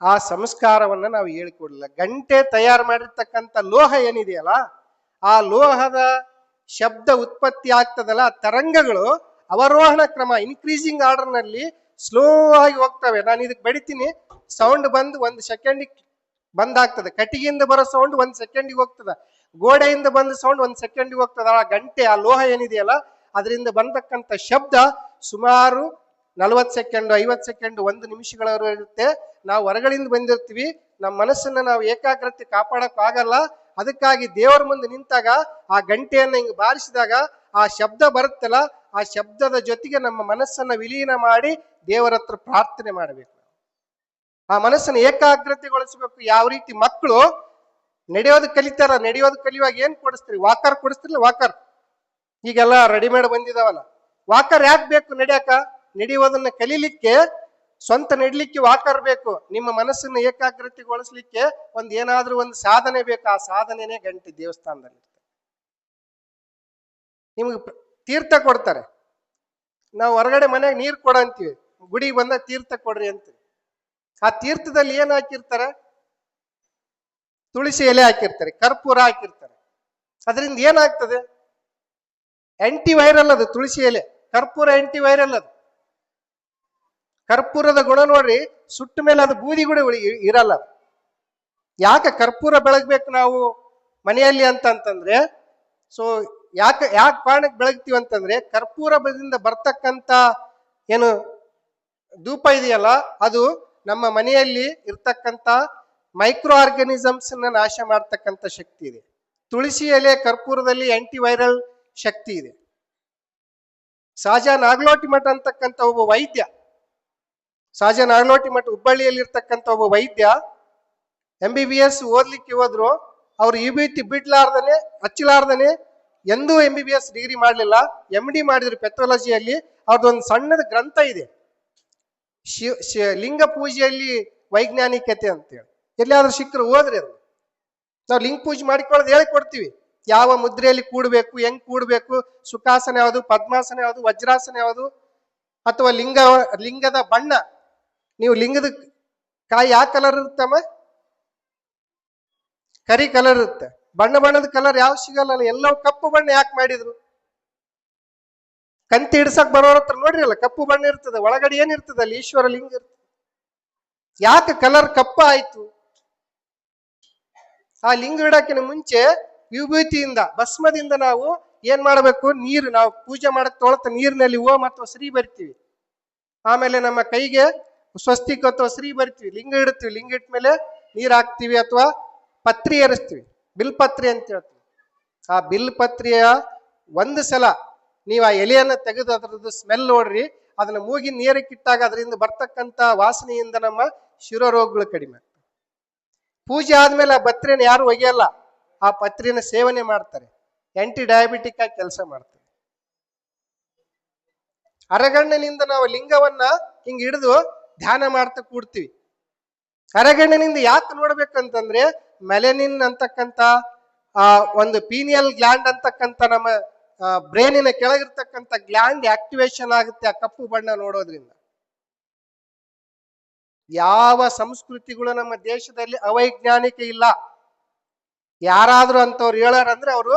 ಆ ಸಂಸ್ಕಾರವನ್ನ ನಾವು ಹೇಳಿಕೊಡಲಿಲ್ಲ. ಗಂಟೆ ತಯಾರು ಮಾಡಿರ್ತಕ್ಕಂಥ ಲೋಹ ಏನಿದೆಯಲ್ಲ, ಆ ಲೋಹದ ಶಬ್ದ ಉತ್ಪತ್ತಿ ಆಗ್ತದಲ್ಲ, ತರಂಗಗಳು ಅವರೋಹಣ ಕ್ರಮ, ಇನ್ಕ್ರೀಸಿಂಗ್ ಆರ್ಡರ್ ನಲ್ಲಿ ಸ್ಲೋ ಆಗಿ ಹೋಗ್ತವೆ. ನಾನು ಇದಕ್ಕೆ ಬಡಿತೀನಿ, ಸೌಂಡ್ ಬಂದು 1 ಸೆಕೆಂಡಿಗೆ ಬಂದಾಗ್ತದೆ. ಕಟ್ಟಿಗೆಯಿಂದ ಬರೋ ಸೌಂಡ್ 1 ಸೆಕೆಂಡಿಗೆ ಹೋಗ್ತದ, ಗೋಡೆಯಿಂದ ಬಂದ ಸೌಂಡ್ 1 ಸೆಕೆಂಡಿಗೆ ಹೋಗ್ತದ. ಆ ಗಂಟೆ, ಆ ಲೋಹ ಏನಿದೆಯಲ್ಲ, ಅದರಿಂದ ಬಂದಕ್ಕಂಥ ಶಬ್ದ ಸುಮಾರು 40 ಸೆಕೆಂಡ್, 50 ಸೆಕೆಂಡ್, 1 ನಿಮಿಷಗಳವರೆಗೂ ಇರುತ್ತೆ. ನಾವು ಹೊರಗಳಿಂದ ಬಂದಿರ್ತೀವಿ, ನಮ್ಮ ಮನಸ್ಸನ್ನ ನಾವು ಏಕಾಗ್ರತೆ ಕಾಪಾಡಕ್ ಆಗಲ್ಲ. ಅದಕ್ಕಾಗಿ ದೇವರ ಮುಂದೆ ನಿಂತಾಗ ಆ ಗಂಟೆಯನ್ನ ಹಿಂಗ್ ಬಾರಿಸಿದಾಗ ಆ ಶಬ್ದ ಬರುತ್ತಲ್ಲ, ಆ ಶಬ್ದದ ಜೊತೆಗೆ ನಮ್ಮ ಮನಸ್ಸನ್ನ ವಿಲೀನ ಮಾಡಿ ದೇವರ ಹತ್ರ ಪ್ರಾರ್ಥನೆ ಮಾಡಬೇಕು. ಆ ಮನಸ್ಸನ್ನು ಏಕಾಗ್ರತೆಗೊಳಿಸಬೇಕು. ಯಾವ ರೀತಿ ಮಕ್ಕಳು ನಡೆಯೋದು ಕಲಿತಾರ, ನಡೆಯೋದು ಕಲಿಯುವಾಗ ಏನ್ ಕೊಡಿಸ್ತೀರಿ? ವಾಕರ್ ಕೊಡಿಸ್ತಿರ್ಲಿ, ವಾಕರ್. ಈಗೆಲ್ಲ ರೆಡಿಮೇಡ್ ಬಂದಿದಾವಲ್ಲ. ವಾಕರ್ ಯಾಕೆ ಬೇಕು ನಡೆಯಕ? ನಡೆಯೋದನ್ನ ಕಲೀಲಿಕ್ಕೆ, ಸ್ವಂತ ನಡ್ಲಿಕ್ಕೆ ವಾಕರ್ ಬೇಕು. ನಿಮ್ಮ ಮನಸ್ಸನ್ನು ಏಕಾಗ್ರತೆಗೊಳಿಸ್ಲಿಕ್ಕೆ ಏನಾದ್ರೂ ಒಂದು ಸಾಧನೆ ಬೇಕು. ಆ ಸಾಧನೆನೇ ಗಂಟೆ ದೇವಸ್ಥಾನದಲ್ಲಿ. ನಿಮ್ಗೆ ತೀರ್ಥ ಕೊಡ್ತಾರೆ, ನಾವು ಹೊರಗಡೆ ಮನೆಗೆ ನೀರು ಕೊಡ ಅಂತೀವಿ, ಗುಡಿಗೆ ಬಂದಾಗ ತೀರ್ಥ ಕೊಡ್ರಿ ಅಂತೀವಿ. ಆ ತೀರ್ಥದಲ್ಲಿ ಏನ್ ಹಾಕಿರ್ತಾರೆ? ತುಳಸಿ ಎಲೆ ಹಾಕಿರ್ತಾರೆ, ಕರ್ಪೂರ ಹಾಕಿರ್ತಾರೆ. ಅದರಿಂದ ಏನಾಗ್ತದೆ? ಆಂಟಿ ವೈರಲ್ ಅದು ತುಳಸಿ ಎಲೆ, ಕರ್ಪೂರ ಆಂಟಿ ವೈರಲ್ ಅದು. ಕರ್ಪೂರದ ಗುಣ ನೋಡ್ರಿ, ಸುಟ್ಟ ಮೇಲೆ ಅದು ಬೂದಿ ಕೂಡ ಇರಲ್ಲ. ಯಾಕೆ ಕರ್ಪೂರ ಬೆಳಗ್ಬೇಕು ನಾವು ಮನೆಯಲ್ಲಿ ಅಂತಂದ್ರೆ, ಸೊ ಯಾಕೆ ಕಾರಣಕ್ಕೆ ಬೆಳಗ್ತೀವಿ ಅಂತಂದ್ರೆ, ಕರ್ಪೂರದಿಂದ ಬರ್ತಕ್ಕಂಥ ಏನು ಧೂಪ ಇದೆಯಲ್ಲ, ಅದು ನಮ್ಮ ಮನೆಯಲ್ಲಿ ಇರ್ತಕ್ಕಂಥ ಮೈಕ್ರೋ ಆರ್ಗಾನಿಸಮ್ಸ್ ನಾಶ ಮಾಡ್ತಕ್ಕಂಥ ಶಕ್ತಿ ಇದೆ. ತುಳಸಿ ಎಲೆ, ಕರ್ಪೂರದಲ್ಲಿ ಆಂಟಿ ವೈರಲ್ ಶಕ್ತಿ ಇದೆ. ಸಾಜಾ ನಾಗಲೋಟಿ ಮಠ ಅಂತಕ್ಕಂಥ ಒಬ್ಬ ವೈದ್ಯ, ಸಾಜಾ ನಾಗಲೋಟಿ ಮಠ ಹುಬ್ಬಳ್ಳಿಯಲ್ಲಿ ಇರ್ತಕ್ಕಂಥ ಒಬ್ಬ ವೈದ್ಯ MBBS ಓದ್ಲಿಕ್ಕೆ ಹೋದ್ರು. ಅವ್ರು ವಿಭೂತಿ ಬಿಡ್ಲಾರ್ದನೆ, ಹಚ್ಚಲಾರ್ದನೆ ಎಂದೂ MBBS ಡಿಗ್ರಿ ಮಾಡಲಿಲ್ಲ. MD ಮಾಡಿದ್ರು ಪೆಥಾಲಜಿಯಲ್ಲಿ. ಅವ್ರದ್ದೊಂದು ಸಣ್ಣದ ಗ್ರಂಥ ಇದೆ, ಲಿಂಗ ಪೂಜೆಯಲ್ಲಿ ವೈಜ್ಞಾನಿಕತೆ ಅಂತೇಳಿ ಎಲ್ಲಿಯಾದ್ರೂ ಸಿಕ್ಕರು ಹೋದ್ರಿ ಅದು ನಾವು ಲಿಂಗ ಪೂಜೆ ಮಾಡಿಕೊಳ್ಳೋದು ಹೇಳಿಕೊಡ್ತೀವಿ. ಯಾವ ಮುದ್ರೆಯಲ್ಲಿ ಕೂಡಬೇಕು, ಹೆಂಗ್ ಕೂಡಬೇಕು, ಸುಖಾಸನ ಯಾವುದು, ಪದ್ಮಾಸನ ಯಾವುದು, ವಜ್ರಾಸನ ಯಾವುದು, ಅಥವಾ ಲಿಂಗದ ಬಣ್ಣ. ನೀವು ಲಿಂಗದ ಕಾಯಿ ಯಾವ ಕಲರ್ ಇರುತ್ತಮ್ಮ? ಕರಿ ಕಲರ್ ಇರುತ್ತೆ. ಬಣ್ಣದ ಕಲರ್ ಯಾವ ಸಿಗಲ್ಲ, ಎಲ್ಲವೂ ಕಪ್ಪು ಬಣ್ಣ ಯಾಕೆ ಮಾಡಿದ್ರು? ಕಂತಿ ಹಿಡ್ಸಕ್ ಬರೋರ ಹತ್ರ ನೋಡ್ರಿ ಅಲ್ಲ, ಕಪ್ಪು ಬಣ್ಣ ಇರ್ತದೆ, ಒಳಗಡೆ ಏನಿರ್ತದೆ ಅಲ್ಲಿ? ಈಶ್ವರ ಲಿಂಗ ಇರ್ತದೆ. ಯಾಕೆ ಕಲರ್ ಕಪ್ಪ ಆಯ್ತು? ಆ ಲಿಂಗ ಇಡಕ್ಕಿನ ಮುಂಚೆ ವಿಭೂತಿಯಿಂದ, ಭಸ್ಮದಿಂದ ನಾವು ಏನ್ ಮಾಡಬೇಕು? ನೀರು, ನಾವು ಪೂಜೆ ಮಾಡಕ್ ತೊಳತ ನೀರಿನಲ್ಲಿ ಓಂ ಅಥವಾ ಶ್ರೀ ಬರ್ತೀವಿ. ಆಮೇಲೆ ನಮ್ಮ ಕೈಗೆ ಸ್ವಸ್ತಿಕ್ ಅಥವಾ ಶ್ರೀ ಬರ್ತೀವಿ, ಲಿಂಗ ಇಡ್ತೀವಿ. ಲಿಂಗ ಇಟ್ಟ ಮೇಲೆ ನೀರ್ ಹಾಕ್ತಿವಿ ಅಥವಾ ಪತ್ರಿ ಏರಿಸ್ತೀವಿ, ಬಿಲ್ಪತ್ರಿ ಅಂತ ಹೇಳ್ತೀವಿ. ಆ ಬಿಲ್ಪತ್ರಿಯ ಒಂದು ಸಲ ನೀವು ಆ ಎಲೆಯನ್ನ ತೆಗೆದು ಅದರದ್ದು ಸ್ಮೆಲ್ ನೋಡ್ರಿ, ಅದನ್ನ ಮೂಗಿ ನೀರಕ್ಕಿಟ್ಟಾಗ ಅದರಿಂದ ಬರ್ತಕ್ಕಂಥ ವಾಸನೆಯಿಂದ ನಮ್ಮ ಶಿರೋರೋಗಗಳು ಕಡಿಮೆ. ಪೂಜೆ ಆದ್ಮೇಲೆ ಆ ಪತ್ರಿನ ಯಾರು ಒಗೆಯಲ್ಲ, ಆ ಪತ್ರಿನ ಸೇವನೆ ಮಾಡ್ತಾರೆ. ಆಂಟಿ ಡಯಾಬಿಟಿಕ್ ಆಗಿ ಕೆಲಸ ಮಾಡ್ತಾರೆ. ಅರಗಣ್ಣಿನಿಂದ ನಾವು ಲಿಂಗವನ್ನ ಹಿಂಗ್ ಹಿಡಿದು ಧ್ಯಾನ ಮಾಡ್ತಾ ಕೂಡ್ತೀವಿ. ಅರಗಣ್ಣಿನಿಂದ ಯಾಕೆ ನೋಡ್ಬೇಕಂತಂದ್ರೆ ಮೆಲೆನಿನ್ ಅಂತಕ್ಕಂಥ ಒಂದು ಪೀನಿಯಲ್ ಗ್ಲ್ಯಾಂಡ್ ಅಂತಕ್ಕಂಥ ನಮ್ಮ ಬ್ರೈನಿನ ಕೆಳಗಿರ್ತಕ್ಕಂಥ ಗ್ಲ್ಯಾಂಡ್ ಆಕ್ಟಿವೇಶನ್ ಆಗುತ್ತೆ ಆ ಕಪ್ಪು ಬಣ್ಣ ನೋಡೋದ್ರಿಂದ. ಯಾವ ಸಂಸ್ಕೃತಿಗಳು ನಮ್ಮ ದೇಶದಲ್ಲಿ ಅವೈಜ್ಞಾನಿಕ ಇಲ್ಲ. ಯಾರಾದ್ರೂ ಅಂತವ್ರು ಹೇಳಾರಂದ್ರೆ ಅವರು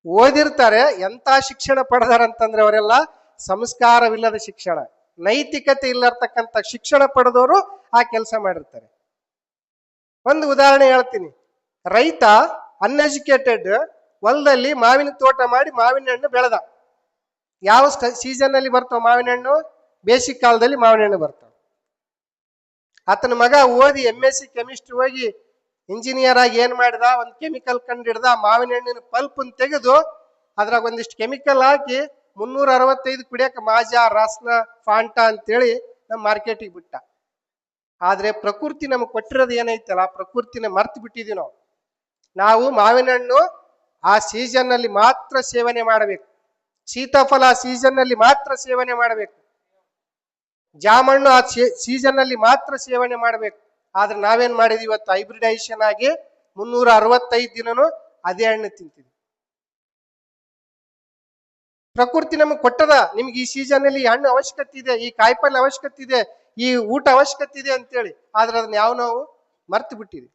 ಓದಿರ್ತಾರೆ. ಎಂತ ಶಿಕ್ಷಣ ಪಡೆದಾರಂತಂದ್ರೆ ಅವರೆಲ್ಲ ಸಂಸ್ಕಾರವಿಲ್ಲದ ಶಿಕ್ಷಣ, ನೈತಿಕತೆ ಇಲ್ಲರ್ತಕ್ಕಂಥ ಶಿಕ್ಷಣ ಪಡೆದವರು ಆ ಕೆಲಸ ಮಾಡಿರ್ತಾರೆ. ಒಂದು ಉದಾಹರಣೆ ಹೇಳ್ತೀನಿ. ರೈತ ಅನ್ಎಜುಕೇಟೆಡ್ ಹೊಲದಲ್ಲಿ ಮಾವಿನ ತೋಟ ಮಾಡಿ ಮಾವಿನ ಹಣ್ಣು ಬೆಳೆದ. ಯಾವ ಸೀಸನ್ ಅಲ್ಲಿ ಬರ್ತಾವ ಮಾವಿನ ಹಣ್ಣು? ಬೇಸಿಗೆ ಕಾಲದಲ್ಲಿ ಮಾವಿನ ಹಣ್ಣು ಬರ್ತಾವ. ಆತನ ಮಗ ಓದಿ MSc ಕೆಮಿಸ್ಟ್ರಿ ಹೋಗಿ ಇಂಜಿನಿಯರ್ ಆಗಿ ಏನ್ ಮಾಡಿದ? ಒಂದು ಕೆಮಿಕಲ್ ಕಂಡು ಹಿಡ್ದ. ಮಾವಿನ ಹಣ್ಣಿನ ಪಲ್ಪ್ ತೆಗೆದು ಅದ್ರಾಗ ಒಂದಿಷ್ಟು ಕೆಮಿಕಲ್ ಹಾಕಿ 365 ಕುಡಿಯಕ್ಕೆ ಮಾಜಾ, ರಾಸ್ನ, ಫಾಂಟಾ ಅಂತೇಳಿ ನಮ್ಮ ಮಾರ್ಕೆಟಿಗೆ ಬಿಟ್ಟ. ಆದ್ರೆ ಪ್ರಕೃತಿ ನಮಗೆ ಕೊಟ್ಟಿರೋದು ಏನೈತಲ್ಲ, ಆ ಪ್ರಕೃತಿನ ಮರ್ತು ಬಿಟ್ಟಿದೀವಿ ನಾವು. ನಾವು ಮಾವಿನ ಹಣ್ಣು ಆ ಸೀಸನ್ ನಲ್ಲಿ ಮಾತ್ರ ಸೇವನೆ ಮಾಡಬೇಕು. ಸೀತಾಫಲ ಆ ಸೀಸನ್ ನಲ್ಲಿ ಮಾತ್ರ ಸೇವನೆ ಮಾಡಬೇಕು. ಜಾಮಣ್ಣು ಆ ಸೀಸನ್ ನಲ್ಲಿ ಮಾತ್ರ ಸೇವನೆ ಮಾಡಬೇಕು. ಆದ್ರೆ ನಾವೇನ್ ಮಾಡಿದ್ವಿ ಇವತ್ತು? ಹೈಬ್ರಿಡೈಸೇಷನ್ ಆಗಿ 365 ದಿನನೂ ಅದೇ ಹಣ್ಣು ತಿಂತೀವಿ. ಪ್ರಕೃತಿ ನಮಗೆ ಕೊಟ್ಟದ, ನಿಮ್ಗೆ ಈ ಸೀಸನ್ ಅಲ್ಲಿ ಈ ಹಣ್ಣು ಅವಶ್ಯಕತೆ ಇದೆ, ಈ ಕಾಯಿಪಲ್ಯ ಅವಶ್ಯಕತೆ ಇದೆ, ಈ ಊಟ ಅವಶ್ಯಕತೆ ಇದೆ ಅಂತೇಳಿ. ಆದ್ರೆ ಅದನ್ನ ನಾವು ಮರ್ತು ಬಿಟ್ಟಿದ್ವಿ.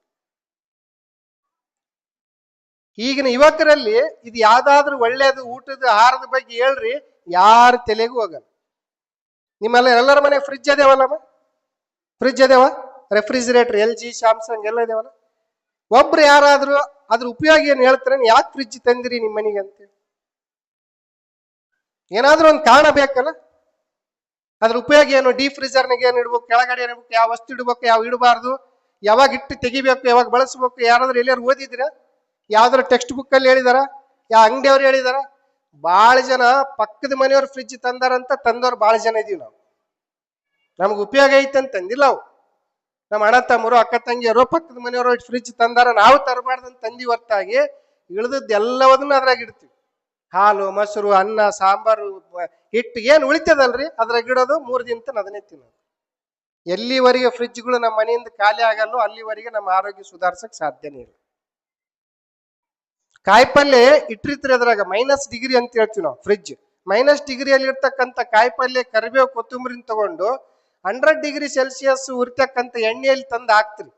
ಈಗಿನ ಯುವಕರಲ್ಲಿ ಇದು ಯಾವ್ದಾದ್ರು ಒಳ್ಳೇದು ಊಟದ ಆಹಾರದ ಬಗ್ಗೆ ಹೇಳ್ರಿ, ಯಾರ ತಲೆಗೂ ಹೋಗಲ್ಲ. ನಿಮ್ಮೆಲ್ಲ ಎಲ್ಲರ ಮನೆ ಫ್ರಿಜ್ ಅದೇವಲ್ಲಮ್ಮ? ಫ್ರಿಜ್ ಅದೇವ, ರೆಫ್ರಿಜಿರೇಟರ್ LG, ಸ್ಯಾಮ್ಸಂಗ್ ಎಲ್ಲ ಇದೇವಲ್ಲ. ಒಬ್ರು ಯಾರಾದ್ರೂ ಅದ್ರ ಉಪಯೋಗ ಏನು ಹೇಳ್ತಾರೆ? ಯಾಕೆ ಫ್ರಿಜ್ ತಂದಿರಿ ನಿಮ್ಮ ಮನೆಗೆ ಅಂತೇಳಿ ಏನಾದ್ರೂ ಒಂದು ಕಾರಣ ಬೇಕಲ್ಲ. ಅದ್ರ ಉಪಯೋಗ ಏನು? ಡೀಪ್ ಫ್ರೀಜರ್ನಾಗ ಏನು ಇಡ್ಬೇಕು, ಕೆಳಗಡೆ ಏನ್ ಇಡ್ಬೇಕು, ಯಾವ ವಸ್ತು ಇಡ್ಬೇಕು, ಯಾವ ಇಡಬಾರ್ದು, ಯಾವಾಗ ಇಟ್ಟು ತೆಗಿಬೇಕು, ಯಾವಾಗ ಬಳಸ್ಬೇಕು, ಯಾರಾದ್ರೂ ಎಲ್ಲಾರು ಓದಿದ್ರ? ಯಾವ್ದಾರು ಟೆಕ್ಸ್ಟ್ ಬುಕ್ ಅಲ್ಲಿ ಹೇಳಿದಾರ? ಯಾವ ಅಂಗಡಿಯವ್ರು ಹೇಳಿದಾರ? ಬಾಳ ಜನ ಪಕ್ಕದ ಮನೆಯವ್ರ ಫ್ರಿಜ್ ತಂದಾರಂತ ತಂದವ್ರು ಬಾಳ ಜನ ಇದೀವಿ ನಾವು. ನಮ್ಗೆ ಉಪಯೋಗ ಐತೆ ಅಂತ ತಂದಿಲ್ಲ ಅವು. ನಮ್ಮ ಅಣ್ಣ ತಮ್ಮರು, ಅಕ್ಕ ತಂಗಿಯರು ಪಕ್ಕದ ಮನೆಯವರು ಫ್ರಿಜ್ ತಂದಾರ, ನಾವು ತರಬಾರ್ದಂತ ತಂದಿ ಹೊರತಾಗಿ ಇಳಿದದ್ದು ಎಲ್ಲವದನ್ನು ಅದ್ರಾಗ ಇಡ್ತೀವಿ. ಹಾಲು, ಮೊಸರು, ಅನ್ನ, ಸಾಂಬಾರು, ಹಿಟ್ಟು ಏನು ಉಳಿತದಲ್ರಿ ಅದ್ರಾಗ ಇಡೋದು. 3 ದಿನ ತನಕ ಅದನ್ನೇ ತಿನ್ನೋದು. ಎಲ್ಲಿವರೆಗೆ ಫ್ರಿಜ್ಗಳು ನಮ್ಮ ಮನೆಯಿಂದ ಖಾಲಿ ಆಗಲ್ಲೋ ಅಲ್ಲಿವರೆಗೆ ನಮ್ಮ ಆರೋಗ್ಯ ಸುಧಾರಿಸಕ್ ಸಾಧ್ಯನೇ ಇಲ್ಲ. ಕಾಯಿಪಲ್ಯ ಇಟ್ಟಿರ್ತೀರಿ ಅದ್ರಾಗ -ಡಿಗ್ರಿ ಅಂತ ಹೇಳ್ತೀವಿ ನಾವು. ಫ್ರಿಜ್ -ಡಿಗ್ರಿಯಲ್ಲಿ ಇರ್ತಕ್ಕಂಥ ಕಾಯಿಪಲ್ಯ, ಕರಿಬೇವು, ಕೊತ್ತಂಬರಿನ ತಗೊಂಡು 100°C ಉರಿತಕ್ಕಂಥ ಎಣ್ಣೆಯಲ್ಲಿ ತಂದು ಹಾಕ್ತಿರಿ.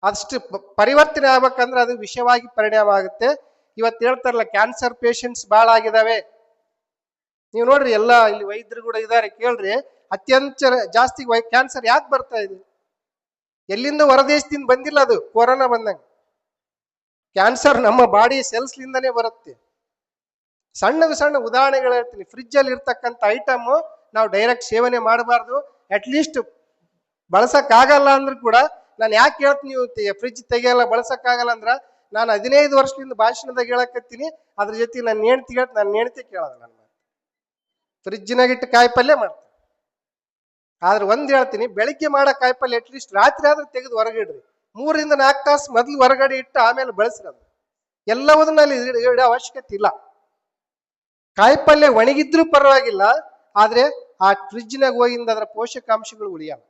ಅಷ್ಟು ಪರಿವರ್ತನೆ ಆಗ್ಬೇಕಂದ್ರೆ ಅದು ವಿಷವಾಗಿ ಪರಿಣಾಮ ಆಗುತ್ತೆ. ಇವತ್ತು ಹೇಳ್ತಾರಲ್ಲ, ಕ್ಯಾನ್ಸರ್ ಪೇಷಂಟ್ಸ್ ಬಹಳ ಆಗಿದಾವೆ. ನೀವು ನೋಡ್ರಿ, ಎಲ್ಲ ಇಲ್ಲಿ ವೈದ್ಯರು ಕೂಡ ಇದಾರೆ, ಕೇಳ್ರಿ. ಅತ್ಯಂತ ಜಾಸ್ತಿ ಕ್ಯಾನ್ಸರ್ ಯಾಕೆ ಬರ್ತಾ ಇದೆ? ಎಲ್ಲಿಂದ ಹೊರದೇಶದಿಂದ ಬಂದಿಲ್ಲ, ಅದು ಕೊರೋನಾ ಬಂದಂಗ. ಕ್ಯಾನ್ಸರ್ ನಮ್ಮ ಬಾಡಿ ಸೆಲ್ಸ್ಲಿಂದನೇ ಬರುತ್ತೆ. ಸಣ್ಣ ಉದಾಹರಣೆಗಳು ಹೇಳ್ತೀನಿ. ಫ್ರಿಜ್ ಅಲ್ಲಿ ಇರ್ತಕ್ಕಂಥ ಐಟಮ್ ನಾವು ಡೈರೆಕ್ಟ್ ಸೇವನೆ ಮಾಡಬಾರ್ದು. ಅಟ್ಲೀಸ್ಟ್ ಬಳಸಕ್ ಆಗಲ್ಲ ಅಂದ್ರೂ ಕೂಡ, ನಾನು ಯಾಕೆ ಹೇಳ್ತೀನಿ, ನೀವು ಫ್ರಿಜ್ ತೆಗಿಯಲ್ಲ, ಬಳಸಕ್ ಆಗಲ್ಲ ಅಂದ್ರ, ನಾನು 15 ವರ್ಷದಿಂದ ಭಾಷಣದಾಗ ಹೇಳಕತ್ತೀನಿ. ಅದ್ರ ಜೊತೆ ನನ್ನ ಹೆಂಡ್ತಿ ಕೇಳೋದು. ನನ್ನ ಫ್ರಿಜ್ನಾಗಿಟ್ಟು ಕಾಯಿಪಲ್ಯ ಮಾಡ್ತೀನಿ. ಆದ್ರೆ ಒಂದ್ ಹೇಳ್ತೀನಿ, ಬೆಳಿಗ್ಗೆ ಮಾಡೋ ಕಾಯಿಪಲ್ಯ ಅಟ್ಲೀಸ್ಟ್ ರಾತ್ರಿ ಆದ್ರೂ ತೆಗೆದು ಹೊರಗಿಡ್ರಿ. 3 ರಿಂದ 4 ತಾಸು ಮೊದಲು ಹೊರಗಡೆ ಇಟ್ಟು ಆಮೇಲೆ ಬಳಸ್ರದು. ಎಲ್ಲವದನ್ನ ಅಲ್ಲಿ ಇಡೋ ಅವಶ್ಯಕತೆ ಇಲ್ಲ. ಕಾಯಿಪಲ್ಯ ಒಣಗಿದ್ರೂ ಪರವಾಗಿಲ್ಲ, ಆದ್ರೆ ಆ ಫ್ರಿಜ್ನಾಗ ಹೋಗಿಂದ ಅದರ ಪೋಷಕಾಂಶಗಳು ಉಳಿಯಲ್ಲ.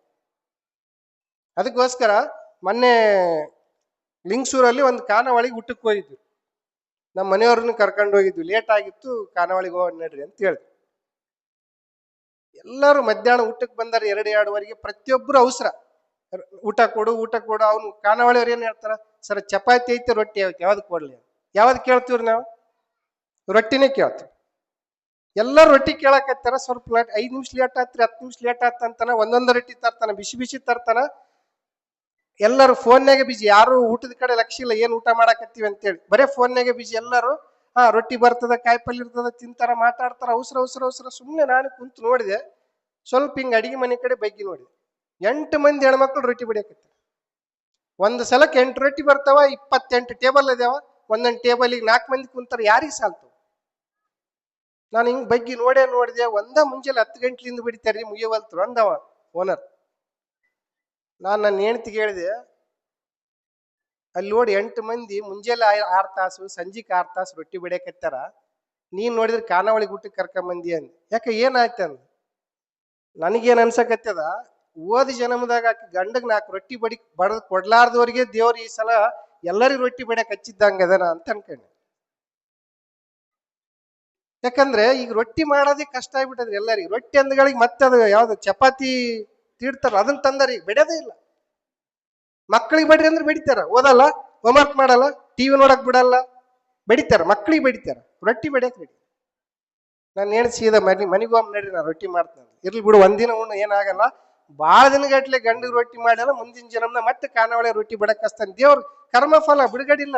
ಅದಕ್ಕೋಸ್ಕರ ಮೊನ್ನೆ ಲಿಂಗಸೂರಲ್ಲಿ ಒಂದು ಖಾನಾವಳಿಗೆ ಊಟಕ್ಕೆ ಹೋಗಿದ್ವಿ. ನಮ್ಮ ಮನೆಯವ್ರನ್ನ ಕರ್ಕೊಂಡು ಹೋಗಿದ್ವಿ. ಲೇಟ್ ಆಗಿತ್ತು, ಖಾನಾವಳಿಗೆ ಹೋಗೋಣ ನಡ್ರಿ ಅಂತ ಹೇಳಿದ್ವಿ. ಎಲ್ಲರೂ ಮಧ್ಯಾಹ್ನ ಊಟಕ್ಕೆ ಬಂದಾರ 2-2:30. ಪ್ರತಿಯೊಬ್ಬರು ಅವಸರ, ಊಟ ಕೊಡು ಊಟ ಕೊಡು. ಅವ್ನು ಖಾನಾವಳಿಯವ್ರು ಏನ್ ಹೇಳ್ತಾರ, ಸರ್ ಚಪಾತಿ ಐತೆ ರೊಟ್ಟಿ ಐತೆ ಯಾವ್ದು ಕೊಡ್ಲಿ? ಯಾವ್ದು ಕೇಳ್ತೀವ್ರಿ ನಾವು? ರೊಟ್ಟಿನೇ ಕೇಳ್ತೀವಿ. ಎಲ್ಲರೂ ರೊಟ್ಟಿ ಕೇಳಕತ್ತಾರ. ಸ್ವಲ್ಪ 5 ನಿಮಿಷ ಲೇಟ್ ಆತ್ರಿ, 10 ನಿಮಿಷ ಲೇಟ್ ಆತಂತಾನ. ಒಂದೊಂದು ರೊಟ್ಟಿ ತರ್ತಾನ, ಬಿಸಿ ಬಿಸಿ ತರ್ತಾನ. ಎಲ್ಲರೂ ಫೋನ್ಯಾಗ ಬಿಜಿ, ಯಾರು ಊಟದ ಕಡೆ ಲಕ್ಷ್ಯ ಇಲ್ಲ, ಏನ್ ಊಟ ಮಾಡಾಕತ್ತೀವಿ ಅಂತೇಳಿ ಬರೇ ಫೋನ್ಯಾಗ ಬಿಜಿ. ಎಲ್ಲರೂ ರೊಟ್ಟಿ ಬರ್ತದ, ಕಾಯಿಪಲ್ಯ ಇರ್ತದ, ತಿಂತಾರ, ಮಾತಾಡ್ತಾರ. ಅವಸರ ಅವಸರ ಅವಸರ. ಸುಮ್ಮನೆ ನಾನು ಕುಂತು ನೋಡಿದೆ, ಸ್ವಲ್ಪ ಹಿಂಗ ಅಡಿಗೆ ಮನೆ ಕಡೆ ಬಗ್ಗಿ ನೋಡಿದೆ. 8 ಮಂದಿ ಹೆಣ್ಮಕ್ಳು ರೊಟ್ಟಿ ಬಡಿಯಕತ್ತಾರೆ. ಒಂದು ಸಲಕ್ಕೆ 8 ರೊಟ್ಟಿ ಬರ್ತಾವ. 28 ಟೇಬಲ್ ಅದಾವ. ಒಂದೊಂದು ಟೇಬಲಿಗೆ 4 ಮಂದಿ ಕುಂತಾರ. ಯಾರಿಗೆ ಸಾಲ್ತು? ನಾನು ಹಿಂಗ್ ಬಗ್ಗಿ ನೋಡಿದೆ. ಮುಂಜಾನೆ 10 ಗಂಟ್ಲಿಂದ ಬಿಡ್ತಾರ್ರಿ, ಮುಗಿಯವಲ್ತು ಅಂದವ ಓನರ್. ನಾನು ನನ್ನ ಹೆಂಡ್ತಿಗೆ ಹೇಳಿದೆ, ಅಲ್ಲಿ ನೋಡಿ 8 ಮಂದಿ ಮುಂಜಾನೆ 6 ತಾಸು, ಸಂಜೆಗೆ 6 ತಾಸು ರೊಟ್ಟಿ ಬಿಡಕತ್ತಾರ. ನೀನ್ ನೋಡಿದ್ರೆ ಖಾನಾವಳಿಗೆ ಊಟಕ್ಕೆ ಕರ್ಕೊಂಬಂದಿ ಅಂದ. ಯಾಕೆ ಏನಾಯ್ತು ಅಂದ. ನನಗೇನ್ ಅನ್ಸಕತ್ತದ, ಓದಿ ಜನ್ಮದಾಗ ಗಂಡಗ್ 4 ರೊಟ್ಟಿ ಬಡದ್ ಕೊಡ್ಲಾರ್ದವ್ರಿಗೆ ದೇವ್ರು ಈ ಸಲ ಎಲ್ಲರಿಗೂ ರೊಟ್ಟಿ ಬಡಿಯಕ್ ಹಚ್ಚಿದ್ದಂಗದನ ಅಂತ ಅನ್ಕೊಂಡೆ. ಯಾಕಂದ್ರೆ ಈಗ ರೊಟ್ಟಿ ಮಾಡೋದೇ ಕಷ್ಟ ಆಗ್ಬಿಟ್ಟದ್ರಿ ಎಲ್ಲರಿಗೆ. ರೊಟ್ಟಿ ಅಂದಗಳಿಗೆ ಮತ್ತೆ ಅದು ಯಾವ್ದು ಚಪಾತಿ ತೀಡ್ತಾರ, ಅದನ್ನ ತಂದಾರ. ಈಗ ಬೆಳೆಯೋದೇ ಇಲ್ಲ. ಮಕ್ಕಳಿಗೆ ಬಡ್ರಿ ಅಂದ್ರೆ ಬೆಡಿತಾರ, ಓದಲ್ಲ, ಹೋಮ್ವರ್ಕ್ ಮಾಡಲ್ಲ, ಟಿವಿ ನೋಡಕ್ ಬಿಡಲ್ಲ, ಬೆಡಿತಾರ. ಮಕ್ಕಳಿಗೆ ಬೆಡಿತಾರ, ರೊಟ್ಟಿ ಬೆಡಿಯಕ್ ರೆಡಿ. ನಾನು ಹೇಳಿ ಸೀದಾ ಮನಿಗೋಮ್ ನಡ್ರಿ, ನಾನು ರೊಟ್ಟಿ ಮಾಡ್ತೇನೆ. ಇರ್ಲಿ ಬಿಡು, ಒಂದಿನ ಉಣ್ಣು ಏನಾಗಲ್ಲ. ಭಾಳ ದಿನಗಟ್ಲೆ ಗಂಡಿಗೆ ರೊಟ್ಟಿ ಮಾಡ್ಯಾರ, ಮುಂದಿನ ಜನ್ಮನ ಮತ್ತೆ ಖಾನಾವಳಿ ರೊಟ್ಟಿ ಬಿಡಕ್ ಹಚ್ತಾನೆ. ದೇವ್ರ ಕರ್ಮಫಲ ಬಿಡುಗಡಿಲ್ಲ.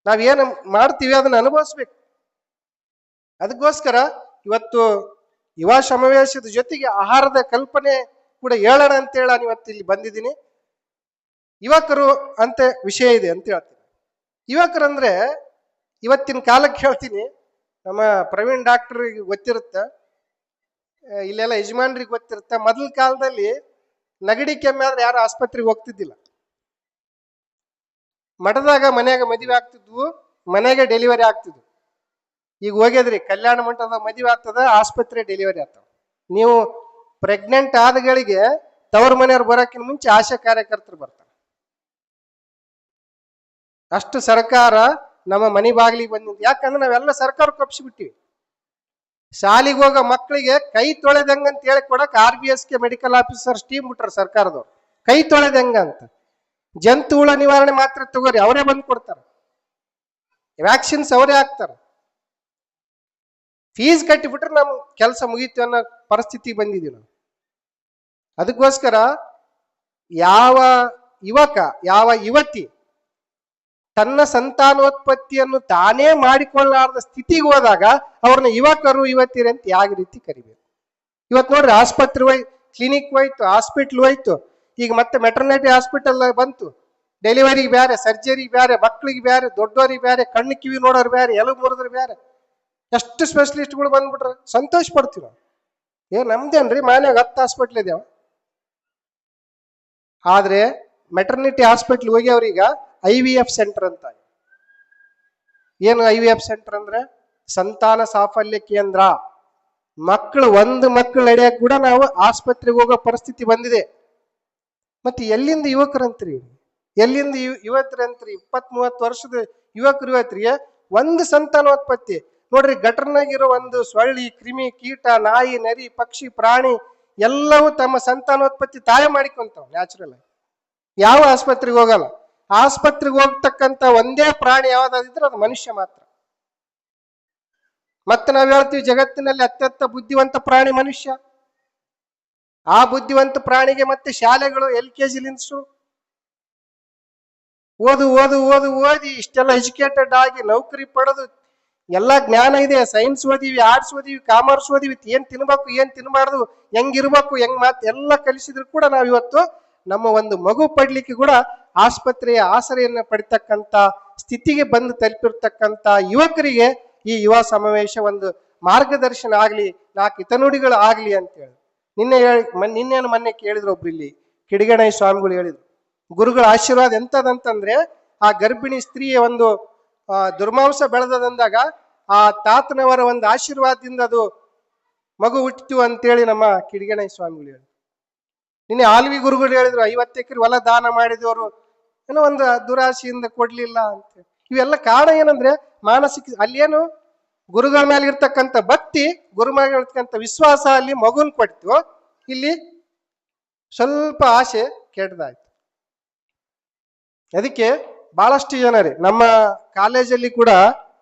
ನಾವೇನು ಮಾಡ್ತೀವಿ ಅದನ್ನ ಅನುಭವಿಸ್ಬೇಕು. ಅದಕ್ಕೋಸ್ಕರ ಇವತ್ತು ಯುವ ಸಮಾವೇಶದ ಜೊತೆಗೆ ಆಹಾರದ ಕಲ್ಪನೆ ಕೂಡ ಹೇಳೋಣ ಅಂತೇಳಿ ನಾನು ಇವತ್ತು ಇಲ್ಲಿ ಬಂದಿದ್ದೀನಿ. ಯುವಕರು ಅಂತ ವಿಷಯ ಇದೆ ಅಂತ ಹೇಳ್ತೀನಿ. ಯುವಕರಂದ್ರೆ ಇವತ್ತಿನ ಕಾಲಕ್ಕೆ ಹೇಳ್ತೀನಿ, ನಮ್ಮ ಪ್ರವೀಣ್ ಡಾಕ್ಟರ್ಗೆ ಗೊತ್ತಿರುತ್ತೆ, ಇಲ್ಲೆಲ್ಲ ಯಜಮಾನ್ರಿಗೆ ಗೊತ್ತಿರುತ್ತೆ. ಮೊದಲ ಕಾಲದಲ್ಲಿ ನಗಡಿ ಕೆಮ್ಮೆ ಆದ್ರೆ ಯಾರು ಆಸ್ಪತ್ರೆಗೆ ಹೋಗ್ತಿದ್ದಿಲ್ಲ. ಮಠದಾಗ ಮನ್ಯಾಗ ಮದುವೆ ಆಗ್ತಿದ್ವು, ಮನೆಗೆ ಡೆಲಿವರಿ ಆಗ್ತಿದ್ವು. ಈಗ ಹೋಗ್ಯದ್ರಿ, ಕಲ್ಯಾಣ ಮಂಟಪದ ಮದುವೆ ಆಗ್ತದ, ಆಸ್ಪತ್ರೆ ಡೆಲಿವರಿ ಆಗ್ತದ. ನೀವು ಪ್ರೆಗ್ನೆಂಟ್ ಆದಗಳಿಗೆ ತವರ ಮನೆಯವ್ರು ಬರೋಕ್ಕಿಂತ ಮುಂಚೆ ಆಶಾ ಕಾರ್ಯಕರ್ತರು ಬರ್ತಾರೆ. ಅಷ್ಟು ಸರ್ಕಾರ ನಮ್ಮ ಮನೆ ಬಾಗಿಲಿಗೆ ಬಂದಿದ್ದು. ಯಾಕಂದ್ರೆ ನಾವೆಲ್ಲ ಸರ್ಕಾರಕ್ಕೆ ಒಪ್ಪಿಸಿಬಿಟ್ಟಿವಿ. ಶಾಲೆಗೆ ಹೋಗೋ ಮಕ್ಕಳಿಗೆ ಕೈ ತೊಳೆದಂಗ ಅಂತ ಹೇಳಿ ಕೊಡಕ್ RBSK ಮೆಡಿಕಲ್ ಆಫೀಸರ್ಸ್ ಟೀಮ್ ಬಿಟ್ರ ಸರ್ಕಾರದವ್ರು. ಕೈ ತೊಳೆದಂಗ ಅಂತ. ಜಂತು ಹುಳ ನಿವಾರಣೆ ಮಾತ್ರ ತಗೋರಿ, ಅವರೇ ಬಂದು ಕೊಡ್ತಾರೆ. ವ್ಯಾಕ್ಸಿನ್ಸ್ ಅವರೇ ಹಾಕ್ತಾರ. ಫೀಸ್ ಕಟ್ಟಿಬಿಟ್ರೆ ನಮ್ ಕೆಲಸ ಮುಗೀತು ಅನ್ನೋ ಪರಿಸ್ಥಿತಿ ಬಂದಿದ್ದೀವಿ ನಾವು. ಅದಕ್ಕೋಸ್ಕರ ಯಾವ ಯುವಕ, ಯಾವ ಯುವತಿ ತನ್ನ ಸಂತಾನೋತ್ಪತ್ತಿಯನ್ನು ತಾನೇ ಮಾಡಿಕೊಳ್ಳಾರ್ದ ಸ್ಥಿತಿಗೆ ಹೋದಾಗ ಅವ್ರನ್ನ ಯುವಕರು ಯುವತಿಯರು ಅಂತ ಯಾವ ರೀತಿ ಕರಿಬೇಕು? ಇವತ್ತು ನೋಡ್ರಿ, ಆಸ್ಪತ್ರೆ ಕ್ಲಿನಿಕ್ ಹೋಯ್ತು, ಹಾಸ್ಪಿಟ್ಲ್ ಹೋಯ್ತು, ಈಗ ಮತ್ತೆ ಮೆಟರ್ನಿಟಿ ಹಾಸ್ಪಿಟಲ್ ಬಂತು. ಡೆಲಿವರಿಗೆ ಬೇರೆ, ಸರ್ಜರಿಗೆ ಬೇರೆ, ಮಕ್ಕಳಿಗೆ ಬೇರೆ, ದೊಡ್ಡವರಿಗೆ ಬೇರೆ, ಕಣ್ಣು ಕಿವಿ ನೋಡೋರು ಬೇರೆ, ಎಲುಬು ಮುರಿದ್ರು ಬೇರೆ, ಎಷ್ಟು ಸ್ಪೆಷಲಿಸ್ಟ್ಗಳು ಬಂದ್ಬಿಟ್ರೆ ಸಂತೋಷ ಪಡ್ತೀವಿ ನಾವು. ನಮ್ದೇನ್ರಿ ಮನ್ಯಾಗ 10 ಹಾಸ್ಪಿಟ್ಲ್ ಇದಾವ. ಆದ್ರೆ ಮೆಟರ್ನಿಟಿ ಹಾಸ್ಪಿಟ್ಲ್ ಹೋಗಿ ಅವ್ರೀಗ IVF ಸೆಂಟರ್ ಅಂತ. ಏನು IVF ಸೆಂಟರ್ ಅಂದ್ರೆ ಸಂತಾನ ಸಾಫಲ್ಯ ಕೇಂದ್ರ. ಒಂದು ಮಕ್ಕಳು ನಡೆಯಕ್ ಕೂಡ ನಾವು ಆಸ್ಪತ್ರೆಗೆ ಹೋಗೋ ಪರಿಸ್ಥಿತಿ ಬಂದಿದೆ. ಮತ್ತೆ ಎಲ್ಲಿಂದ ಯುವಕರಂತ್ರಿ, ಎಲ್ಲಿಂದ ಯುವಕರಂತ್ರಿ? 20-30 ವರ್ಷದ ಯುವಕರು ಯುವಕರಿಗೆ ಒಂದು ಸಂತಾನೋತ್ಪತ್ತಿ ನೋಡ್ರಿ. ಗಟರ್ನಾಗಿರೋ ಒಂದು ಸೊಳ್ಳಿ, ಕ್ರಿಮಿ, ಕೀಟ, ನಾಯಿ, ನರಿ, ಪಕ್ಷಿ, ಪ್ರಾಣಿ ಎಲ್ಲವೂ ತಮ್ಮ ಸಂತಾನೋತ್ಪತ್ತಿ ತಾಯ ಮಾಡಿಕೊಂತಾವ ನ್ಯಾಚುರಲ್ ಆಗಿ. ಯಾವ ಆಸ್ಪತ್ರೆಗೆ ಹೋಗಲ್ಲ. ಆಸ್ಪತ್ರೆಗೆ ಹೋಗ್ತಕ್ಕಂತ ಒಂದೇ ಪ್ರಾಣಿ ಯಾವ್ದಾದಿದ್ರೆ ಅದು ಮನುಷ್ಯ ಮಾತ್ರ. ಮತ್ತೆ ನಾವ್ ಹೇಳ್ತೀವಿ ಜಗತ್ತಿನಲ್ಲಿ ಅತ್ಯಂತ ಬುದ್ಧಿವಂತ ಪ್ರಾಣಿ ಮನುಷ್ಯ. ಆ ಬುದ್ಧಿವಂತ ಪ್ರಾಣಿಗೆ ಮತ್ತೆ ಶಾಲೆಗಳು LKG ಓದು ಓದು ಓದು ಓದಿ ಇಷ್ಟೆಲ್ಲ ಎಜುಕೇಟೆಡ್ ಆಗಿ ನೌಕರಿ ಪಡೆದು ಎಲ್ಲಾ ಜ್ಞಾನ ಇದೆ. ಸೈನ್ಸ್ ಓದಿವಿ, ಆರ್ಟ್ಸ್ ಓದಿವಿ, ಕಾಮರ್ಸ್ ಓದಿವಿ, ಏನ್ ತಿನ್ಬೇಕು, ಏನ್ ತಿನ್ಬಾರ್ದು, ಹೆಂಗಿರ್ಬೇಕು, ಹೆಂಗ್ ಮಾತು ಎಲ್ಲ ಕಲಿಸಿದ್ರು ಕೂಡ ನಾವ್ ಇವತ್ತು ನಮ್ಮ ಒಂದು ಮಗು ಪಡ್ಲಿಕ್ಕೆ ಕೂಡ ಆಸ್ಪತ್ರೆಯ ಆಸರೆಯನ್ನ ಪಡಿತಕ್ಕಂತ ಸ್ಥಿತಿಗೆ ಬಂದು ತಲುಪಿರ್ತಕ್ಕಂತ ಯುವಕರಿಗೆ ಈ ಯುವ ಸಮಾವೇಶ ಒಂದು ಮಾರ್ಗದರ್ಶನ ಆಗ್ಲಿ, 4 ಹಿತನುಡಿಗಳು ಆಗ್ಲಿ ಅಂತ ಹೇಳಿ ನಿನ್ನೇನು ಮೊನ್ನೆ ಕೇಳಿದ್ರು ಒಬ್ರು, ಇಲ್ಲಿ ಕಿಡಿಗಣಯ್ಯ ಸ್ವಾಮಿಗಳು ಹೇಳಿದ್ರು, ಗುರುಗಳ ಆಶೀರ್ವಾದ ಎಂತದಂತಂದ್ರೆ ಆ ಗರ್ಭಿಣಿ ಸ್ತ್ರೀಯ ಒಂದು ದುರ್ಮಾಂಸ ಬೆಳೆದಂದಾಗ ಆ ತಾತನವರ ಒಂದು ಆಶೀರ್ವಾದದಿಂದ ಅದು ಮಗು ಹುಟ್ಟಿತು ಅಂತೇಳಿ ನಮ್ಮ ಕಿಡಿಗೇಣ ಸ್ವಾಮಿಗಳು ಹೇಳಿದ್ರು. ನಿನ್ನೆ ಆಲ್ವಿ ಗುರುಗಳು ಹೇಳಿದ್ರು 50 ಎಕರೆ ಹೊಲ ದಾನ ಮಾಡಿದವರು ಏನೋ ಒಂದು ದುರಾಶೆಯಿಂದ ಕೊಡ್ಲಿಲ್ಲ ಅಂತ. ಇವೆಲ್ಲ ಕಾರಣ ಏನಂದ್ರೆ ಮಾನಸಿಕ, ಅಲ್ಲೇನು ಗುರುಗಳ ಮೇಲೆ ಇರ್ತಕ್ಕಂಥ ಭಕ್ತಿ, ಗುರು ಮೇಲೆ ಇರ್ತಕ್ಕಂಥ ವಿಶ್ವಾಸ ಅಲ್ಲಿ ಮಗುನ್ ಕೊಡ್ತು, ಇಲ್ಲಿ ಸ್ವಲ್ಪ ಆಸೆ ಕೆಟ್ಟದಾಯ್ತು. ಅದಕ್ಕೆ ಬಹಳಷ್ಟು ಜನ ರೀ ನಮ್ಮ ಕಾಲೇಜಲ್ಲಿ ಕೂಡ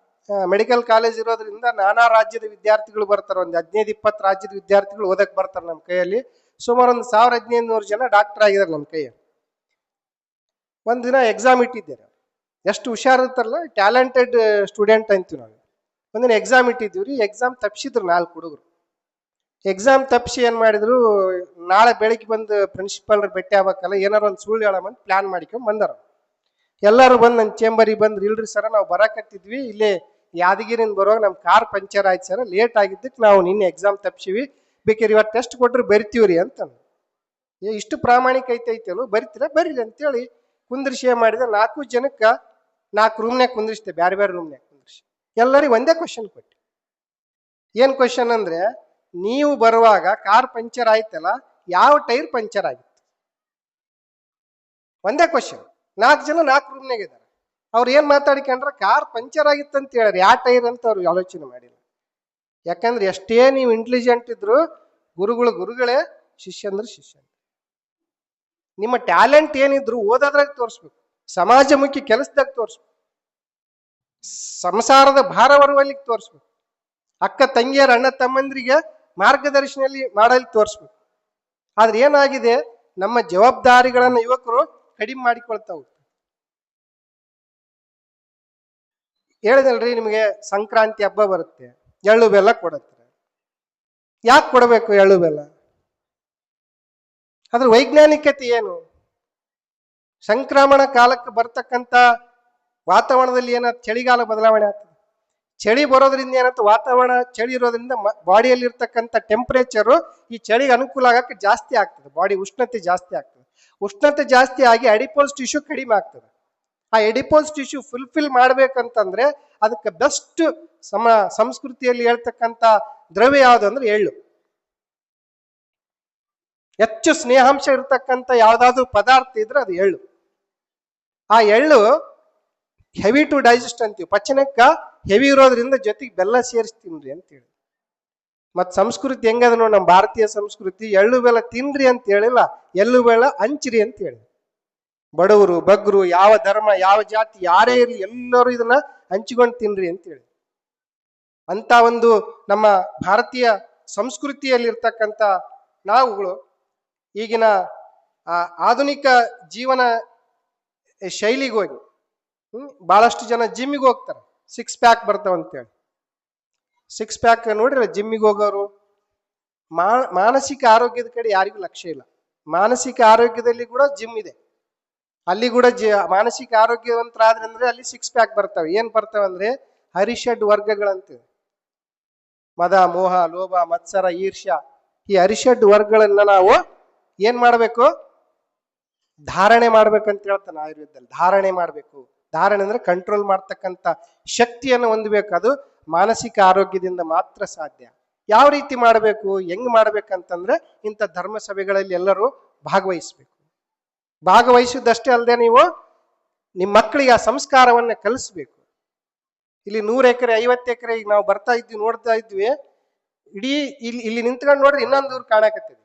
ಮೆಡಿಕಲ್ ಕಾಲೇಜ್ ಇರೋದ್ರಿಂದ ನಾನಾ ರಾಜ್ಯದ ವಿದ್ಯಾರ್ಥಿಗಳು ಬರ್ತಾರೆ. ಒಂದು 15-20 ರಾಜ್ಯದ ವಿದ್ಯಾರ್ಥಿಗಳು ಓದಕ್ ಬರ್ತಾರೆ. ನಮ್ಮ ಕೈಯಲ್ಲಿ ಸುಮಾರು ಒಂದು 1500 ಜನ ಡಾಕ್ಟರ್ ಆಗಿದ್ದಾರೆ ನಮ್ಮ ಕೈಯಲ್ಲಿ. ಒಂದಿನ ಎಕ್ಸಾಮ್ ಇಟ್ಟಿದ್ದೇವೆ. ಎಷ್ಟು ಹುಷಾರಿರ್ತಾರಲ್ಲ, ಟ್ಯಾಲೆಂಟೆಡ್ ಸ್ಟೂಡೆಂಟ್ ಅಂತೀವಿ ನಾವು. ಒಂದಿನ ಎಕ್ಸಾಮ್ ಇಟ್ಟಿದ್ದೀವಿ ರೀ. ಎಕ್ಸಾಮ್ ತಪ್ಪಿಸಿದ್ರು 4 ಹುಡುಗರು. ಎಕ್ಸಾಮ್ ತಪ್ಪಿಸಿ ಏನ್ ಮಾಡಿದ್ರು, ನಾಳೆ ಬೆಳಿಗ್ಗೆ ಬಂದು ಪ್ರಿನ್ಸಿಪಾಲ್ ಭೇಟಿ ಆಗ್ಬೇಕಲ್ಲ, ಏನಾರು ಒಂದು ಸುಳ್ಳು ಹೇಳಮಂತ ಪ್ಲಾನ್ ಮಾಡ್ಕೊಂಡ್ ಬಂದಾರ. ಎಲ್ಲರೂ ಬಂದು ನನ್ನ ಚೇಂಬರಿಗೆ ಬಂದ್ರು. ಇಲ್ರಿ ಸರ, ನಾವು ಬರಾಕತ್ತಿದ್ವಿ, ಇಲ್ಲೇ ಯಾದಗಿರಿಯಿಂದ ಬರುವಾಗ ನಮ್ಮ ಕಾರ್ ಪಂಚರ್ ಆಯ್ತು ಸರ್, ಲೇಟ್ ಆಗಿದ್ದಕ್ಕೆ ನಾವು ನಿನ್ನೆ ಎಕ್ಸಾಮ್ ತಪ್ಪಿಸಿವಿ, ಬೇಕಾದ್ರೆ ಇವತ್ತು ಟೆಸ್ಟ್ ಕೊಟ್ರೆ ಬರಿತೀವ್ರಿ ಅಂತ. ಇಷ್ಟು ಪ್ರಾಮಾಣಿಕ ಐತೈತಲ್ಲ, ಬರಿತೀರ ಬರೀರಿ ಅಂತೇಳಿ ಕುಂದ್ರಿಸಿ ಮಾಡಿದ. 4 ಜನಕ್ಕೆ 4 ರೂಮ್ನ್ಯಾಗ ಕುಂದ್ರಿಸ್ತೆ, ಬೇರೆ ಬೇರೆ ರೂಮ್ನ್ಯಾಗ ಕುಂದ್ರಿಸಿ ಎಲ್ಲರಿಗೆ ಒಂದೇ ಕ್ವಶನ್ ಕೊಟ್ಟು. ಏನ್ ಕ್ವಶನ್ ಅಂದ್ರೆ, ನೀವು ಬರುವಾಗ ಕಾರ್ ಪಂಚರ್ ಆಯ್ತಲ್ಲ, ಯಾವ ಟೈರ್ ಪಂಚರ್ ಆಗಿತ್ತು? ಒಂದೇ ಕ್ವಶನ್. 4 ಜನ 4 ರೂಮ್ನಾಗ ಇದ್ದಾರೆ. ಅವ್ರು ಏನ್ ಮಾತಾಡಿಕೊಂಡ್ರ, ಕಾರ್ ಪಂಚರ್ ಆಗಿತ್ತು ಅಂತ ಹೇಳ್ರಿ, ಯಾವ ಟೈರ್ ಅಂತ ಅವ್ರು ಆಲೋಚನೆ ಮಾಡಿಲ್ಲ. ಯಾಕಂದ್ರೆ ಎಷ್ಟೇ ನೀವು ಇಂಟೆಲಿಜೆಂಟ್ ಇದ್ರು, ಗುರುಗಳೇ, ಶಿಷ್ಯಂದ್ರೆ ಶಿಷ್ಯ. ನಿಮ್ಮ ಟ್ಯಾಲೆಂಟ್ ಏನಿದ್ರು ಓದೋದ್ರಾಗ ತೋರಿಸ್ಬೇಕು, ಸಮಾಜಮುಖಿ ಕೆಲಸದಾಗ ತೋರಿಸ್ಬೇಕು, ಸಂಸಾರದ ಭಾರ ಹೊರುವಲ್ಲಿಗೆ ತೋರಿಸ್ಬೇಕು, ಅಕ್ಕ ತಂಗಿಯರ ಅಣ್ಣ ತಮ್ಮಂದ್ರಿಗೆ ಮಾರ್ಗದರ್ಶನಲ್ಲಿ ಮಾಡಲಿ ತೋರಿಸ್ಬೇಕು. ಆದ್ರೆ ಏನಾಗಿದೆ, ನಮ್ಮ ಜವಾಬ್ದಾರಿಗಳನ್ನ ಯುವಕರು ಕಡಿಮೆ ಮಾಡಿಕೊಳ್ತಾ ಹೋಗ್ತಾರೆ. ಹೇಳಿದಲ್ರಿ ನಿಮಗೆ, ಸಂಕ್ರಾಂತಿ ಹಬ್ಬ ಬರುತ್ತೆ, ಎಳ್ಳು ಬೆಲ್ಲ ಕೊಡುತ್ತೆ. ಯಾಕೆ ಕೊಡಬೇಕು ಎಳ್ಳು ಬೆಲ್ಲ? ಅದ್ರ ವೈಜ್ಞಾನಿಕತೆ ಏನು? ಸಂಕ್ರಮಣ ಕಾಲಕ್ಕೆ ಬರ್ತಕ್ಕಂಥ ವಾತಾವರಣದಲ್ಲಿ ಏನಾದ್ರು ಚಳಿಗಾಲ ಬದಲಾವಣೆ ಆಗ್ತದೆ. ಚಳಿ ಬರೋದ್ರಿಂದ ಏನಾಯ್ತು, ವಾತಾವರಣ ಚಳಿ ಇರೋದ್ರಿಂದ ಬಾಡಿಯಲ್ಲಿ ಇರ್ತಕ್ಕಂಥ ಟೆಂಪರೇಚರು ಈ ಚಳಿಗೆ ಅನುಕೂಲ ಆಗಕ್ಕೆ ಜಾಸ್ತಿ ಆಗ್ತದೆ. ಬಾಡಿ ಉಷ್ಣತೆ ಜಾಸ್ತಿ ಆಗ್ತದೆ. ಉಷ್ಣತೆ ಜಾಸ್ತಿ ಆಗಿ ಅಡಿಪೋಸ್ ಟಿಶ್ಯೂ ಕಡಿಮೆ ಆಗ್ತದೆ. ಆ ಎಡಿಪೋಸ್ ಟಿಶ್ಯೂ ಫುಲ್ಫಿಲ್ ಮಾಡ್ಬೇಕಂತಂದ್ರೆ ಅದಕ್ಕೆ ಬೆಸ್ಟ್ ಸಂಸ್ಕೃತಿಯಲ್ಲಿ ಹೇಳ್ತಕ್ಕಂಥ ದ್ರವ್ಯ ಯಾವುದು ಅಂದ್ರೆ ಎಳ್ಳು. ಹೆಚ್ಚು ಸ್ನೇಹಾಂಶ ಇರ್ತಕ್ಕಂಥ ಯಾವ್ದಾದ್ರು ಪದಾರ್ಥ ಇದ್ರೆ ಅದು ಎಳ್ಳು. ಆ ಎಳ್ಳು ಹೆವಿ ಟು ಡೈಜೆಸ್ಟ್ ಅಂತೀವಿ, ಪಚನಕ್ಕ ಹೆವಿ ಇರೋದ್ರಿಂದ ಜೊತೆಗೆ ಬೆಲ್ಲ ಸೇರಿಸ್ತೀನ್ರಿ ಅಂತ ಹೇಳಿ. ಮತ್ ಸಂಸ್ಕೃತಿ ಹೆಂಗದ ನೋಡಿ, ನಮ್ಮ ಭಾರತೀಯ ಸಂಸ್ಕೃತಿ ಎಳ್ಳು ಬೆಲ್ಲ ತಿನ್ರಿ ಅಂತ ಹೇಳಿಲ್ಲ, ಎಳ್ಳು ಬೆಲ್ಲ ಹಂಚ್ರಿ ಅಂತ ಹೇಳಿ. ಬಡವರು ಬಗ್ರು, ಯಾವ ಧರ್ಮ ಯಾವ ಜಾತಿ ಯಾರೇ ಇರಲಿ, ಎಲ್ಲರೂ ಇದನ್ನ ಹಂಚಿಕೊಂಡು ತಿನ್ರಿ ಅಂತ ಹೇಳಿ. ಅಂತ ಒಂದು ನಮ್ಮ ಭಾರತೀಯ ಸಂಸ್ಕೃತಿಯಲ್ಲಿರ್ತಕ್ಕಂಥ ನಾವುಗಳು ಈಗಿನ ಆಧುನಿಕ ಜೀವನ ಶೈಲಿಗೆ ಹೋಗಿ ಬಹಳಷ್ಟು ಜನ ಜಿಮ್ಮಿಗೆ ಹೋಗ್ತಾರೆ, 6 ಪ್ಯಾಕ್ ಬರ್ತಾವ ಅಂತೇಳಿ. 6 ಪ್ಯಾಕ್ ನೋಡ್ರಿ, ಜಿಮ್ಮಿಗೆ ಹೋಗೋರು ಮಾನಸಿಕ ಆರೋಗ್ಯದ ಕಡೆ ಯಾರಿಗೂ ಲಕ್ಷ್ಯ ಇಲ್ಲ. ಮಾನಸಿಕ ಆರೋಗ್ಯದಲ್ಲಿ ಕೂಡ ಜಿಮ್ ಇದೆ, ಅಲ್ಲಿ ಕೂಡ ಮಾನಸಿಕ ಆರೋಗ್ಯವಂತರಾದ್ರೆ ಅಂದ್ರೆ ಅಲ್ಲಿ 6 ಪ್ಯಾಕ್ ಬರ್ತಾವೆ. ಏನ್ ಬರ್ತಾವ ಅಂದ್ರೆ ಹರಿಷಡ್ ವರ್ಗಗಳಂತ, ಮದ ಮೋಹ ಲೋಭ ಮತ್ಸರ ಈರ್ಷ್ಯ, ಈ ಹರಿಷಡ್ ವರ್ಗಗಳನ್ನ ನಾವು ಏನ್ ಮಾಡ್ಬೇಕು, ಧಾರಣೆ ಮಾಡ್ಬೇಕಂತ ಹೇಳ್ತಾನೆ ಆಯುರ್ವೇದದಲ್ಲಿ. ಧಾರಣೆ ಮಾಡ್ಬೇಕು. ಧಾರಣೆ ಅಂದ್ರೆ ಕಂಟ್ರೋಲ್ ಮಾಡ್ತಕ್ಕಂಥ ಶಕ್ತಿಯನ್ನು ಹೊಂದಬೇಕು. ಅದು ಮಾನಸಿಕ ಆರೋಗ್ಯದಿಂದ ಮಾತ್ರ ಸಾಧ್ಯ. ಯಾವ ರೀತಿ ಮಾಡಬೇಕು, ಹೆಂಗ್ ಮಾಡ್ಬೇಕಂತಂದ್ರೆ ಇಂಥ ಧರ್ಮ ಸಭೆಗಳಲ್ಲಿ ಎಲ್ಲರೂ ಭಾಗವಹಿಸ್ಬೇಕು. ಭಾಗವಹಿಸಿದಷ್ಟೇ ಅಲ್ಲದೆ ನೀವು ನಿಮ್ಮ ಮಕ್ಕಳಿಗೆ ಆ ಸಂಸ್ಕಾರವನ್ನ ಕಲಿಸ್ಬೇಕು. ಇಲ್ಲಿ 100 ಎಕರೆ 50 ಎಕರೆ ಈಗ ನಾವು ಬರ್ತಾ ಇದ್ವಿ, ನೋಡ್ತಾ ಇದ್ವಿ. ಇಡೀ ಇಲ್ಲಿ ನಿಂತ್ಕೊಂಡು ನೋಡ್ರಿ ಇನ್ನೊಂದು ಊರು ಕಾಣಕತ್ತಿದೆ.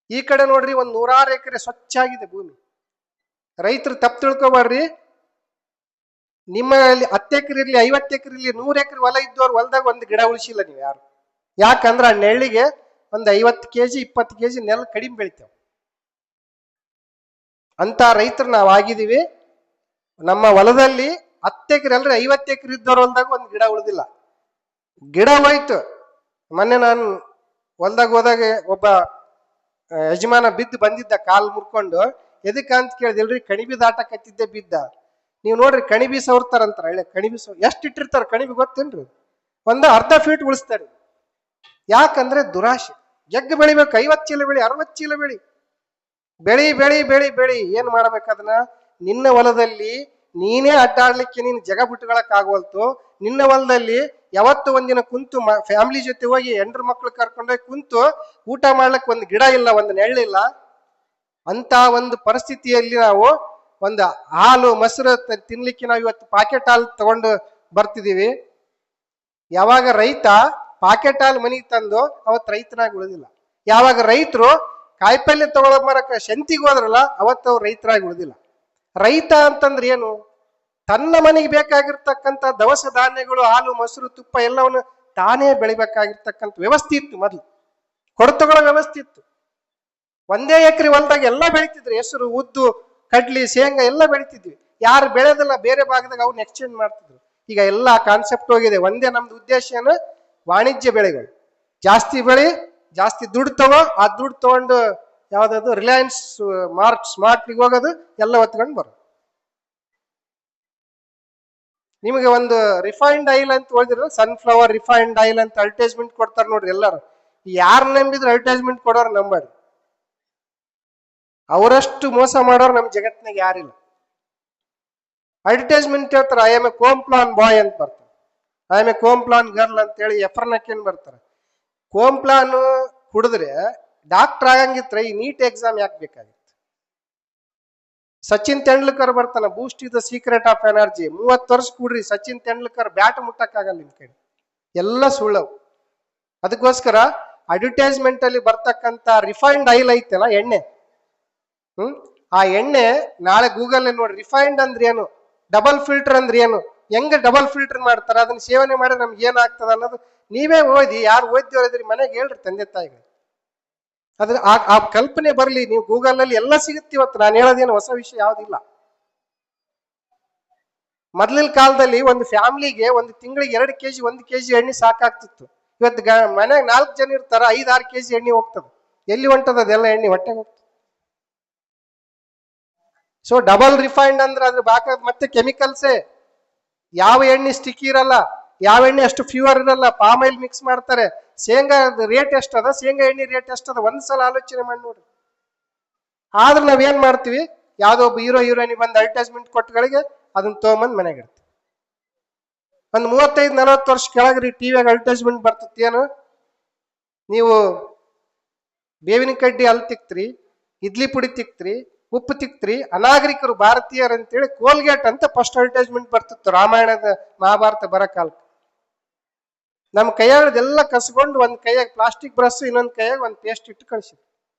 ಈ ಕಡೆ ನೋಡ್ರಿ ಒಂದ್ 100 ಎಕರೆ ಸ್ವಚ್ಛಾಗಿದೆ ಭೂಮಿ. ರೈತರು ತಪ್ಪು ತಿಳ್ಕೊಬಾರ್ರಿ, ನಿಮ್ಮ 10 ಎಕರೆ ಇರ್ಲಿ 50 ಎಕರೆ ಇರ್ಲಿ 100 ಎಕರೆ ಹೊಲ ಇದ್ದವ್ರು ಹೊಲದಾಗ ಒಂದು ಗಿಡ ಉಳಿಸಿಲ್ಲ ನೀವು ಯಾರು. ಯಾಕಂದ್ರೆ ಆ ನೆಳ್ಳಿಗೆ ಒಂದು 50 ಕೆಜಿ 20 ಕೆಜಿ ನೆಲ ಕಡಿಮೆ ಬೆಳಿತೇವೆ. ಅಂತ ರೈತರು ನಾವು ಆಗಿದ್ದೀವಿ. ನಮ್ಮ ಹೊಲದಲ್ಲಿ 10 ಎಕರೆ ಅಲ್ರಿ 50 ಎಕರೆ ಇದ್ದವ್ರ ಹೊಲದಾಗ ಒಂದು ಗಿಡ ಉಳಿದಿಲ್ಲ. ಗಿಡ ಹೋಯ್ತು. ಮೊನ್ನೆ ನಾನು ಹೊಲ್ದಾಗ ಹೋದಾಗ ಒಬ್ಬ ಯಜಮಾನ ಬಿದ್ದು ಬಂದಿದ್ದ, ಕಾಲ್ ಮುರ್ಕೊಂಡು. ಎದಕ್ಕ ಅಂತ ಕೇಳಿದಿಲ್ರಿ, ಕಣಿಬಿ ದಾಟಕತ್ತಿದ್ದೆ ಬಿದ್ದ. ನೀವು ನೋಡ್ರಿ ಕಣಿಬಿ ಸವರ್ತಾರಂತಾರ, ಹಳೆ ಕಣಿಬಿ ಎಷ್ಟು ಇಟ್ಟಿರ್ತಾರ ಕಣಿಬಿ ಗೊತ್ತೇನ್ರಿ? ಒಂದು ಅರ್ಧ ಫೀಟ್ ಉಳಿಸ್ತಾರೆ. ಯಾಕಂದ್ರೆ ದುರಾಶೆ. ಜಗ್ಗ ಬೆಳಿಬೇಕು, 50 ಚೀಲ ಬೆಳಿ 60 ಚೀಲ ಬೆಳಿ, ಬೆಳಿ ಬೆಳಿ ಬೆಳಿ ಬೆಳಿ. ಏನ್ ಮಾಡ್ಬೇಕು ಅದನ್ನ? ನಿನ್ನ ಹೊಲದಲ್ಲಿ ನೀನೇ ಅಡ್ಡಾಡ್ಲಿಕ್ಕೆ ನೀನು ಜಗ ಬಿಟ್ಕೊಳಕ್ ಆಗವಲ್ತು. ನಿನ್ನ ಹೊಲದಲ್ಲಿ ಯಾವತ್ತು ಒಂದಿನ ಕುಂತು ಫ್ಯಾಮಿಲಿ ಜೊತೆ ಹೋಗಿ ಹೆಂಡ್ರ ಮಕ್ಳು ಕರ್ಕೊಂಡೋಗಿ ಕುಂತು ಊಟ ಮಾಡ್ಲಿಕ್ಕೆ ಒಂದು ಗಿಡ ಇಲ್ಲ, ಒಂದು ನೆಳ್ಳಿಲ್ಲ. ಅಂತ ಒಂದು ಪರಿಸ್ಥಿತಿಯಲ್ಲಿ ನಾವು ಒಂದು ಹಾಲು ಮೊಸರು ತಿನ್ಲಿಕ್ಕೆ ನಾವು ಇವತ್ತು ಪಾಕೆಟ್ ಹಾಲು ತಗೊಂಡು ಬರ್ತಿದೀವಿ. ಯಾವಾಗ ರೈತ ಪಾಕೆಟ್ ಹಾಲು ಮನೆಗೆ ತಂದು ಅವತ್ತು ರೈತನಾಗಿ ಉಳಿದಿಲ್ಲ. ಯಾವಾಗ ರೈತರು ಕಾಯಿಪಲ್ಯ ತಗೊಳ್ಳೋ ಮರಕ ಶಂತಿಗೆ ಹೋದ್ರಲ್ಲ ಅವತ್ತು ಅವ್ರು ರೈತರಾಗಿ ಉಳಿದಿಲ್ಲ. ರೈತ ಅಂತಂದ್ರೆ ಏನು? ತನ್ನ ಮನೆಗೆ ಬೇಕಾಗಿರ್ತಕ್ಕಂಥ ದವಸ ಧಾನ್ಯಗಳು, ಹಾಲು ಮೊಸರು ತುಪ್ಪ ಎಲ್ಲವನ್ನು ತಾನೇ ಬೆಳಿಬೇಕಾಗಿರ್ತಕ್ಕಂಥ ವ್ಯವಸ್ಥೆ ಇತ್ತು. ಮೊದಲು ಕೊಡ್ತುಗಳ ವ್ಯವಸ್ಥೆ ಇತ್ತು. ಒಂದೇ ಎಕರೆ ಹೊಲದಾಗ ಎಲ್ಲ ಬೆಳಿತಿದ್ರು. ಹೆಸರು, ಉದ್ದು, ಕಡ್ಲಿ, ಶೇಂಗಾ ಎಲ್ಲ ಬೆಳಿತಿದ್ವಿ. ಯಾರು ಬೆಳೆದಲ್ಲ ಬೇರೆ ಭಾಗದಾಗ ಅವ್ನ ಎಕ್ಸ್ಚೇಂಜ್ ಮಾಡ್ತಿದ್ರು. ಈಗ ಎಲ್ಲ ಕಾನ್ಸೆಪ್ಟ್ ಹೋಗಿದೆ. ಒಂದೇ ನಮ್ದು ಉದ್ದೇಶ ಏನು? ವಾಣಿಜ್ಯ ಬೆಳೆಗಳು ಜಾಸ್ತಿ ಬೆಳಿ, ಜಾಸ್ತಿ ದುಡ್ಡು ತಗೋ. ಆ ದುಡ್ಡು ತಗೊಂಡು ಯಾವ್ದು ರಿಲಯನ್ಸ್ ಸ್ಮಾರ್ಟ್ಗೆ ಹೋಗೋದು, ಎಲ್ಲ ಹೊತ್ಕೊಂಡು ಬರೋದು. ನಿಮಗೆ ಒಂದು ರಿಫೈನ್ಡ್ ಆಯಿಲ್ ಅಂತ ಹೋದ್ರೆ ಸನ್ಫ್ಲವರ್ ರಿಫೈನ್ಡ್ ಆಯಿಲ್ ಅಂತ ಅಡ್ವರ್ಟೈಸ್ಮೆಂಟ್ ಕೊಡ್ತಾರೆ ನೋಡ್ರಿ. ಎಲ್ಲರೂ ಯಾರು ನಂಬಿದ್ರು ಅಡ್ವರ್ಟೈಸ್ಮೆಂಟ್ ಕೊಡೋರು ನಂಬಾಡಿ. ಅವರಷ್ಟು ಮೋಸ ಮಾಡೋರು ನಮ್ಮ ಜಗತ್ತಿನಾಗ ಯಾರಿಲ್ಲ. ಅಡ್ವರ್ಟೈಸ್ಮೆಂಟ್ ಹೇಳ್ತಾರೆ ಐ ಎಮ್ ಎ ಕೋಂಪ್ಲಾನ್ ಬಾಯ್ ಅಂತ ಬರ್ತಾರೆ, ಐ ಎಮ್ ಎ ಕೋಂಪ್ಲಾನ್ ಗರ್ಲ್ ಅಂತ ಹೇಳಿ ಎಫರ್ನಕ್ಕೇನ್ ಬರ್ತಾರೆ. ಕೋಂಪ್ಲಾನ್ ಕುಡಿದ್ರೆ ಡಾಕ್ಟರ್ ಆಗಂಗಿತ್ರ ಈ ನೀಟ್ ಎಕ್ಸಾಮ್ ಯಾಕೆ ಬೇಕಾಗಿತ್ತು? ಸಚಿನ್ ತೆಂಡೂಲ್ಕರ್ ಬರ್ತಾನ, Boost is the secret of energy. 30 ವರ್ಷ ಕೂಡ್ರಿ ಸಚಿನ್ ತೆಂಡೂಲ್ಕರ್ ಬ್ಯಾಟ್ ಮುಟ್ಟಕ್ಕಾಗಲ್ಲ ನಿಮ್ ಕಡೆ. ಎಲ್ಲ ಸುಳ್ಳವು. ಅದಕ್ಕೋಸ್ಕರ ಅಡ್ವರ್ಟೈಸ್ಮೆಂಟ್ ಅಲ್ಲಿ ಬರ್ತಕ್ಕಂಥ ರಿಫೈನ್ಡ್ ಆಯಿಲ್ ಐತಲ್ಲ, ಎಣ್ಣೆ, ಆ ಎಣ್ಣೆ ನಾಳೆ ಗೂಗಲ್ ನೋಡ್ರಿ. ರಿಫೈನ್ಡ್ ಅಂದ್ರೆ ಏನು, ಡಬಲ್ ಫಿಲ್ಟರ್ ಅಂದ್ರೆ ಏನು, ಹೆಂಗ ಡಬಲ್ ಫಿಲ್ಟರ್ ಮಾಡ್ತಾರ, ಅದನ್ನ ಸೇವನೆ ಮಾಡಿ ನಮ್ಗೆ ಏನಾಗ್ತದ ಅನ್ನೋದು ನೀವೇ ಓದಿ. ಯಾರು ಓದಿದ್ರಿ ಮನೆಗೆ ಹೇಳ್ರಿ ತಂದೆ ತಾಯಿಗಳು. ಅದ್ರ ಆ ಕಲ್ಪನೆ ಬರ್ಲಿ. ನೀವು ಗೂಗಲ್ ಅಲ್ಲಿ ಎಲ್ಲ ಸಿಗುತ್ತೆ ಇವತ್ತು. ನಾನು ಹೇಳೋದೇನು ಹೊಸ ವಿಷಯ ಯಾವ್ದಿಲ್ಲ. ಮೊದ್ಲಿನ ಕಾಲದಲ್ಲಿ ಒಂದು ಫ್ಯಾಮಿಲಿಗೆ ಒಂದು ತಿಂಗಳಿಗೆ 2 kg 1 kg ಎಣ್ಣೆ ಸಾಕಾಗ್ತಿತ್ತು. ಇವತ್ತು ಮನೆಯಾಗ 4 ಜನ ಇರ್ತಾರ, 5-6 kg ಎಣ್ಣೆ ಹೋಗ್ತದೆ. ಎಲ್ಲಿ ಹೊಂಟದ ಅದೆಲ್ಲ ಎಣ್ಣೆ? ಹೊಟ್ಟೆಗೆ ಹೋಗ್ತದೆ. ಸೊ ಡಬಲ್ ರಿಫೈನ್ಡ್ ಅಂದ್ರೆ ಅದ್ರ ಬಾಕ ಮತ್ತೆ ಕೆಮಿಕಲ್ಸೇ. ಯಾವ ಎಣ್ಣೆ ಸ್ಟಿಕ್ಕಿ ಇರಲ್ಲ, ಯಾವ ಎಣ್ಣೆ ಅಷ್ಟು ಪ್ಯೂರ್ ಇರಲ್ಲ. ಪಾಮ್ ಆಯಿಲ್ ಮಿಕ್ಸ್ ಮಾಡ್ತಾರೆ. ಶೇಂಗಾ ರೇಟ್ ಎಷ್ಟದ, ಶೇಂಗಾ ಎಣ್ಣೆ ರೇಟ್ ಎಷ್ಟದ, ಒಂದ್ಸಲ ಆಲೋಚನೆ ಮಾಡಿ ನೋಡ್ರಿ. ಆದ್ರೆ ನಾವೇನ್ ಮಾಡ್ತೀವಿ, ಯಾವ್ದೋ ಒಬ್ಬ ಹೀರೋಯಿನ್ ಬಂದು ಅಡ್ವರ್ಟೈಸ್ಮೆಂಟ್ ಕೊಟ್ಟಗಳಿಗೆ ಅದನ್ನ ತಗೊಂಬಂದ್ ಮನೆಗೆ ಇಡ್ತೀವಿ. ಒಂದು 35-40 ವರ್ಷ ಕೆಳಗ್ರಿ ಟಿವಿಯಾಗ ಅಡ್ವರ್ಟೈಸ್ಮೆಂಟ್ ಬರ್ತತಿ. ಏನು, ನೀವು ಬೇವಿನ ಕಡ್ಡಿ ಅಲ್ಲಿ ತಿಕ್ತ್ರಿ, ಇಡ್ಲಿ ಪುಡಿ ತಿಕ್ತ್ರಿ, ಉಪ್ಪು ತಿಕ್ತ್ರಿ, ಅನಾಗರಿಕರು ಭಾರತೀಯರು ಅಂತೇಳಿ ಕೋಲ್ಗೇಟ್ ಅಂತ ಫಸ್ಟ್ ಅಡ್ವರ್ಟೈಸ್ಮೆಂಟ್ ಬರ್ತಿತ್ತು ರಾಮಾಯಣದ ಮಹಾಭಾರತ ಬರೋ ಕಾಲಕ್ಕೆ. ನಮ್ಮ ಕೈಯಾಗದೆಲ್ಲ ಕಸ್ಕೊಂಡು ಒಂದ್ ಕೈಯಾಗ ಪ್ಲಾಸ್ಟಿಕ್ ಬ್ರಷ್, ಇನ್ನೊಂದ್ ಕೈಯಾಗ ಒಂದ್ ಪೇಸ್ಟ್ ಇಟ್ಟು ಕಳಿಸಿದ್ವಿ.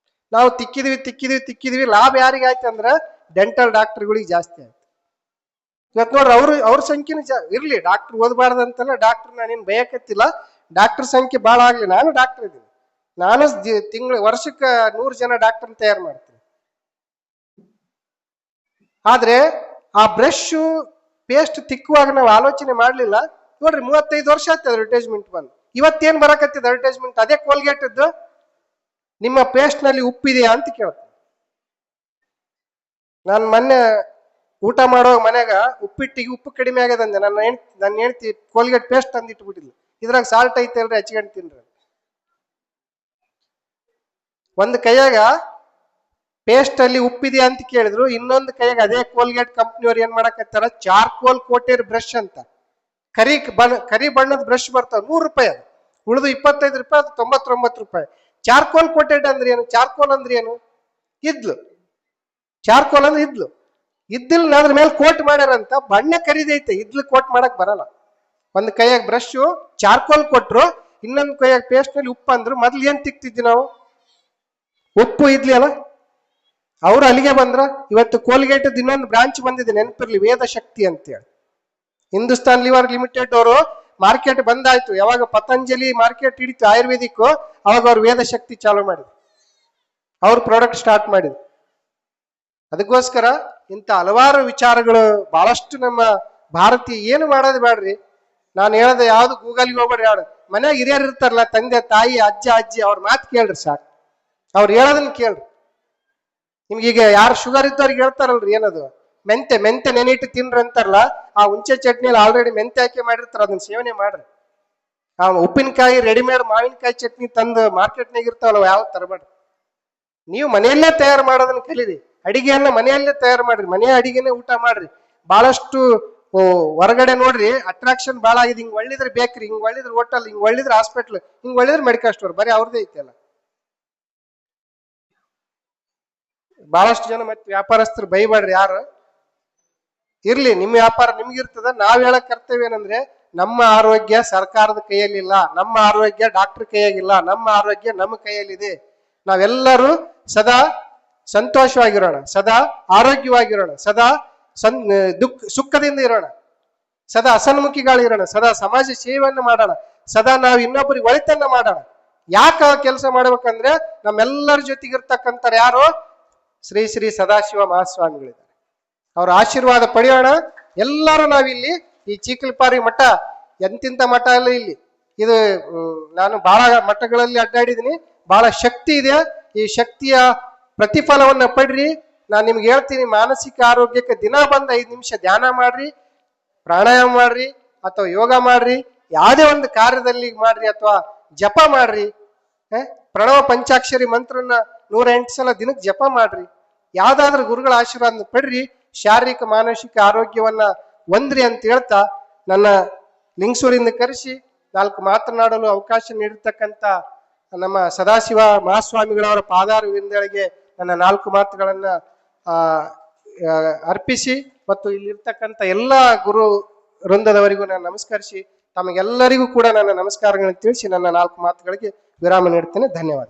ನಾವು ತಿಕ್ಕಿದ್ವಿ. ಲಾಭ ಯಾರಿಗೆ ಆಯ್ತು ಅಂದ್ರೆ ಡೆಂಟಲ್ ಡಾಕ್ಟರ್ಗಳಿಗೆ ಜಾಸ್ತಿ ಆಯ್ತು. ಇವತ್ತು ನೋಡ್ರಿ ಅವ್ರ ಸಂಖ್ಯೆನೂ ಇರ್ಲಿ. ಡಾಕ್ಟರ್ ಓದಬಾರ್ದಂತಲ್ಲ, ಡಾಕ್ಟರ್ ನಾನೇನು ಭಯಕತ್ತಿಲ್ಲ. ಡಾಕ್ಟರ್ ಸಂಖ್ಯೆ ಭಾಳ ಆಗ್ಲಿ. ನಾನು ಡಾಕ್ಟರ್ ಇದ್ದೀನಿ. ನಾನು ವರ್ಷಕ್ಕೆ 100 ಜನ ಡಾಕ್ಟರ್ ತಯಾರು ಮಾಡ್ತೀನಿ. ಆದ್ರೆ ಆ ಬ್ರಷ್ ಪೇಸ್ಟ್ ತಿಕ್ಕುವಾಗ ನಾವು ಆಲೋಚನೆ ಮಾಡ್ಲಿಲ್ಲ. ನೋಡ್ರಿ 35 ವರ್ಷ ಆಯ್ತು ಅಡ್ವರ್ಟೈಸ್ಮೆಂಟ್ ಬಂದು. ಇವತ್ತೇನ್ ಬರಕತ್ತಿದ ಅಡ್ವರ್ಟೈಸ್ಮೆಂಟ್? ಅದೇ ಕೋಲ್ಗೇಟ್ ಇದ್ದು ನಿಮ್ಮ ಪೇಸ್ಟ್ ನಲ್ಲಿ ಉಪ್ಪಿದೆಯಾ ಅಂತ ಕೇಳ್ತೀನಿ. ನಾನು ಮೊನ್ನೆ ಊಟ ಮಾಡೋ ಮನ್ಯಾಗ ಉಪ್ಪಿಟ್ಟಿಗೆ ಉಪ್ಪು ಕಡಿಮೆ ಆಗ್ಯದಂದೆ. ನನ್ನ ಹೆಂಡ್ತಿ ಕೋಲ್ಗೇಟ್ ಪೇಸ್ಟ್ ತಂದು ಇಟ್ಬಿಟ್ಟಿದ್ಲು. ಇದ್ರಾಗ ಸಾಲ್ಟ್ ಐತೆ ಅಲ್ರಿ, ಹಚ್ಕೊಂಡು ತಿನ್ರಿ. ಒಂದು ಕೈಯಾಗ ಪೇಸ್ಟ್ ಅಲ್ಲಿ ಉಪ್ಪಿದೆ ಅಂತ ಕೇಳಿದ್ರು, ಇನ್ನೊಂದು ಕೈಯಾಗ ಅದೇ ಕೋಲ್ಗೇಟ್ ಕಂಪ್ನಿಯವ್ರು ಏನ್ ಮಾಡಕತ್ತಾರ, ಚಾರ್ಕೋಲ್ ಕೋಟೆಡ್ ಬ್ರಷ್ ಅಂತ ಕರಿ ಬಣ್ಣದ ಬ್ರಷ್ ಬರ್ತಾವ. 100 ರೂಪಾಯಿ ಅದು, ಉಳಿದು 25 ರೂಪಾಯಿ, ಅದು 99 ರೂಪಾಯಿ. ಚಾರ್ಕೋಲ್ ಕೋಟೆಡ್ ಅಂದ್ರೆ ಏನು? ಚಾರ್ಕೋಲ್ ಅಂದ್ರೆ ಏನು? ಇದ್ಲು. ಚಾರ್ಕೋಲ್ ಅಂದ್ರೆ ಇದ್ಲು. ಇದ್ದಿಲ್ ಅದ್ರ ಮೇಲೆ ಕೋಟ್ ಮಾಡ್ಯಾರಂತ. ಬಣ್ಣ ಕರಿದೈತೆ, ಇದ್ಲು ಕೋಟ್ ಮಾಡಕ್ ಬರಲ್ಲ. ಒಂದು ಕೈಯಾಗ ಬ್ರಷ್ ಚಾರ್ಕೋಲ್ ಕೊಟ್ರು, ಇನ್ನೊಂದು ಕೈಯಾಗ ಪೇಸ್ಟ್ ನಲ್ಲಿ ಉಪ್ಪು ಅಂದ್ರು. ಮೊದ್ಲು ಏನ್ ತಿಕ್ತಿದ್ವಿ ನಾವು? ಉಪ್ಪು ಇದ್ಲಿ ಅಲ್ಲ. ಅವ್ರು ಅಲ್ಲಿಗೆ ಬಂದ್ರ. ಇವತ್ತು ಕೋಲ್ಗೇಟ್ ಇನ್ನೊಂದು ಬ್ರಾಂಚ್ ಬಂದಿದೆ, ನೆನಪಿರ್ಲಿ, ವೇದ ಶಕ್ತಿ ಅಂತೇಳಿ. ಹಿಂದೂಸ್ತಾನ್ ಲಿವರ್ ಲಿಮಿಟೆಡ್ ಅವರು ಮಾರ್ಕೆಟ್ ಬಂದಾಯ್ತು. ಯಾವಾಗ ಪತಂಜಲಿ ಮಾರ್ಕೆಟ್ ಹಿಡಿತು ಆಯುರ್ವೇದಿಕ್, ಅವಾಗ ಅವ್ರು ವೇದ ಶಕ್ತಿ ಚಾಲೂ ಮಾಡಿದ್ರು, ಅವ್ರ ಪ್ರಾಡಕ್ಟ್ ಸ್ಟಾರ್ಟ್ ಮಾಡಿದ್ರು. ಅದಕ್ಕೋಸ್ಕರ ಇಂಥ ಹಲವಾರು ವಿಚಾರಗಳು ಬಹಳಷ್ಟು ನಮ್ಮ ಭಾರತೀಯ. ಏನು ಮಾಡೋದು ಬೇಡ್ರಿ. ನಾನು ಹೇಳದೆ ಯಾವ್ದು ಗೂಗಲ್ಗೆ ಹೋಗ್ಬೇಡ್ರಿ. ಯಾವ್ದು ಮನ್ಯಾಗ ಹಿರಿಯರು ಇರ್ತಾರಲ್ಲ, ತಂದೆ ತಾಯಿ ಅಜ್ಜ ಅಜ್ಜಿ, ಅವ್ರ ಮಾತು ಕೇಳ್ರಿ ಸಾಕು. ಅವ್ರು ಹೇಳೋದನ್ನ ಕೇಳ್ರಿ. ನಿಮ್ಗೀಗ ಯಾರು ಶುಗರ್ ಇದ್ದವ್ರಿಗೆ ಹೇಳ್ತಾರಲ್ರಿ, ಏನದು ಮೆಂತೆ ನೆನಿಟ್ಟು ತಿನ್ರಿ ಅಂತಾರಲ್ಲ, ಆ ಹುಂಚೆ ಚಟ್ನಿಯಲ್ಲಿ ಆಲ್ರೆಡಿ ಮೆಂತೆ ಹಾಕಿ ಮಾಡಿರ್ತಾರ, ಅದನ್ನ ಸೇವನೆ ಮಾಡ್ರಿ. ಆ ಉಪ್ಪಿನಕಾಯಿ ರೆಡಿಮೇಡ್ ಮಾವಿನಕಾಯಿ ಚಟ್ನಿ ತಂದು ಮಾರ್ಕೆಟ್ನಾಗ ಇರ್ತಾವಲ್ಲ, ಯಾವ ತರಬೇಡ್ರಿ. ನೀವು ಮನೆಯಲ್ಲೇ ತಯಾರು ಮಾಡೋದನ್ನ ಕಲೀರಿ. ಅಡಿಗೆಯನ್ನ ಮನೆಯಲ್ಲೇ ತಯಾರು ಮಾಡ್ರಿ. ಮನೆಯ ಅಡಿಗೆನೇ ಊಟ ಮಾಡ್ರಿ. ಬಹಳಷ್ಟು ಹೊರಗಡೆ ನೋಡ್ರಿ ಅಟ್ರಾಕ್ಷನ್ ಬಹಳ ಆಗಿದೆ. ಹಿಂಗ್ ಒಳ್ಳಿದ್ರೆ ಬೇಕ್ರಿ, ಹಿಂಗ್ ಒಳ್ಳಿದ್ರೆ ಹೋಟೆಲ್, ಹಿಂಗ್ ಒಳ್ಳಿದ್ರೆ ಹಾಸ್ಪಿಟ್ಲ್, ಹಿಂಗ್ ಒಳ್ಳಿದ್ರೆ ಮೆಡಿಕಲ್ ಸ್ಟೋರ್, ಬರೀ ಅವ್ರದೇ ಐತೆಲ್ಲ. ಬಹಳಷ್ಟು ಜನ ಮತ್ತೆ ವ್ಯಾಪಾರಸ್ಥರು ಬೈಬಾಡ್ರಿ ಯಾರು. ಇರ್ಲಿ, ನಿಮ್ಮ ವ್ಯಾಪಾರ ನಿಮ್ಗಿರ್ತದ. ನಾವ್ ಹೇಳಕ್ ಕರ್ತವ್ಯ ಏನಂದ್ರೆ ನಮ್ಮ ಆರೋಗ್ಯ ಸರ್ಕಾರದ ಕೈಯಲ್ಲಿಲ್ಲ, ನಮ್ಮ ಆರೋಗ್ಯ ಡಾಕ್ಟರ್ ಕೈಯಾಗಿಲ್ಲ, ನಮ್ಮ ಆರೋಗ್ಯ ನಮ್ಮ ಕೈಯಲ್ಲಿದೆ. ನಾವೆಲ್ಲರೂ ಸದಾ ಸಂತೋಷವಾಗಿರೋಣ, ಸದಾ ಆರೋಗ್ಯವಾಗಿರೋಣ, ಸದಾ ಸುಖದಿಂದ ಇರೋಣ, ಸದಾ ಹಸನ್ಮುಖಿಗಳಿರೋಣ, ಸದಾ ಸಮಾಜ ಸೇವೆಯನ್ನು ಮಾಡೋಣ, ಸದಾ ನಾವು ಇನ್ನೊಬ್ಬರಿಗೆ ಒಳಿತನ್ನ ಮಾಡೋಣ. ಯಾಕೆ ಕೆಲಸ ಮಾಡ್ಬೇಕಂದ್ರೆ ನಮ್ಮೆಲ್ಲರ ಜೊತೆಗಿರ್ತಕ್ಕಂಥ ಯಾರು ಶ್ರೀ ಶ್ರೀ ಸದಾಶಿವ ಮಹಾಸ್ವಾಮಿಗಳಿದ್ದಾರೆ. ಅವ್ರ ಆಶೀರ್ವಾದ ಪಡೆಯೋಣ ಎಲ್ಲರೂ. ನಾವಿಲ್ಲಿ ಈ ಚೀಕಲ್ಪಾರಿ ಮಠ ಎಂತಿಂತ ಮಠ ಅಲ್ಲ ಇಲ್ಲಿ. ಇದು ನಾನು ಬಹಳ ಮಠಗಳಲ್ಲಿ ಅಡ್ಡಾಡಿದೀನಿ, ಬಹಳ ಶಕ್ತಿ ಇದೆ. ಈ ಶಕ್ತಿಯ ಪ್ರತಿಫಲವನ್ನ ಪಡ್ರಿ. ನಾನು ನಿಮ್ಗೆ ಹೇಳ್ತೀನಿ, ಮಾನಸಿಕ ಆರೋಗ್ಯಕ್ಕೆ ದಿನ ಬಂದ 5 ನಿಮಿಷ ಧ್ಯಾನ ಮಾಡ್ರಿ, ಪ್ರಾಣಾಯಾಮ ಮಾಡ್ರಿ, ಅಥವಾ ಯೋಗ ಮಾಡ್ರಿ, ಯಾವುದೇ ಒಂದು ಕಾರ್ಯದಲ್ಲಿ ಮಾಡ್ರಿ, ಅಥವಾ ಜಪ ಮಾಡ್ರಿ. ಪ್ರಣವ ಪಂಚಾಕ್ಷರಿ ಮಂತ್ರನ 108 ಸಲ ದಿನಕ್ಕೆ ಜಪ ಮಾಡ್ರಿ. ಯಾವ್ದಾದ್ರೂ ಗುರುಗಳ ಆಶೀರ್ವಾದ ಪಡ್ರಿ, ಶಾರೀರಿಕ ಮಾನಸಿಕ ಆರೋಗ್ಯವನ್ನ ಹೊಂದ್ರಿ ಅಂತ ಹೇಳ್ತಾ ನನ್ನ ಲಿಂಗಸೂರಿಂದ ಕರೆಸಿ 4 ಮಾತನಾಡಲು ಅವಕಾಶ ನೀಡಿರ್ತಕ್ಕಂಥ ನಮ್ಮ ಸದಾಶಿವ ಮಹಾಸ್ವಾಮಿಗಳವರ ಪಾದಾರವಿಂದಗಳಿಗೆ ನನ್ನ 4 ಮಾತುಗಳನ್ನ ಅರ್ಪಿಸಿ, ಮತ್ತು ಇಲ್ಲಿರ್ತಕ್ಕಂಥ ಎಲ್ಲ ಗುರು ವೃಂದದವರಿಗೂ ನಾನು ನಮಸ್ಕರಿಸಿ ತಮಗೆಲ್ಲರಿಗೂ ಕೂಡ ನನ್ನ ನಮಸ್ಕಾರಗಳನ್ನು ತಿಳಿಸಿ ನನ್ನ 4 ಮಾತುಗಳಿಗೆ ವಿರಾಮ ನೀಡ್ತೇನೆ. ಧನ್ಯವಾದ.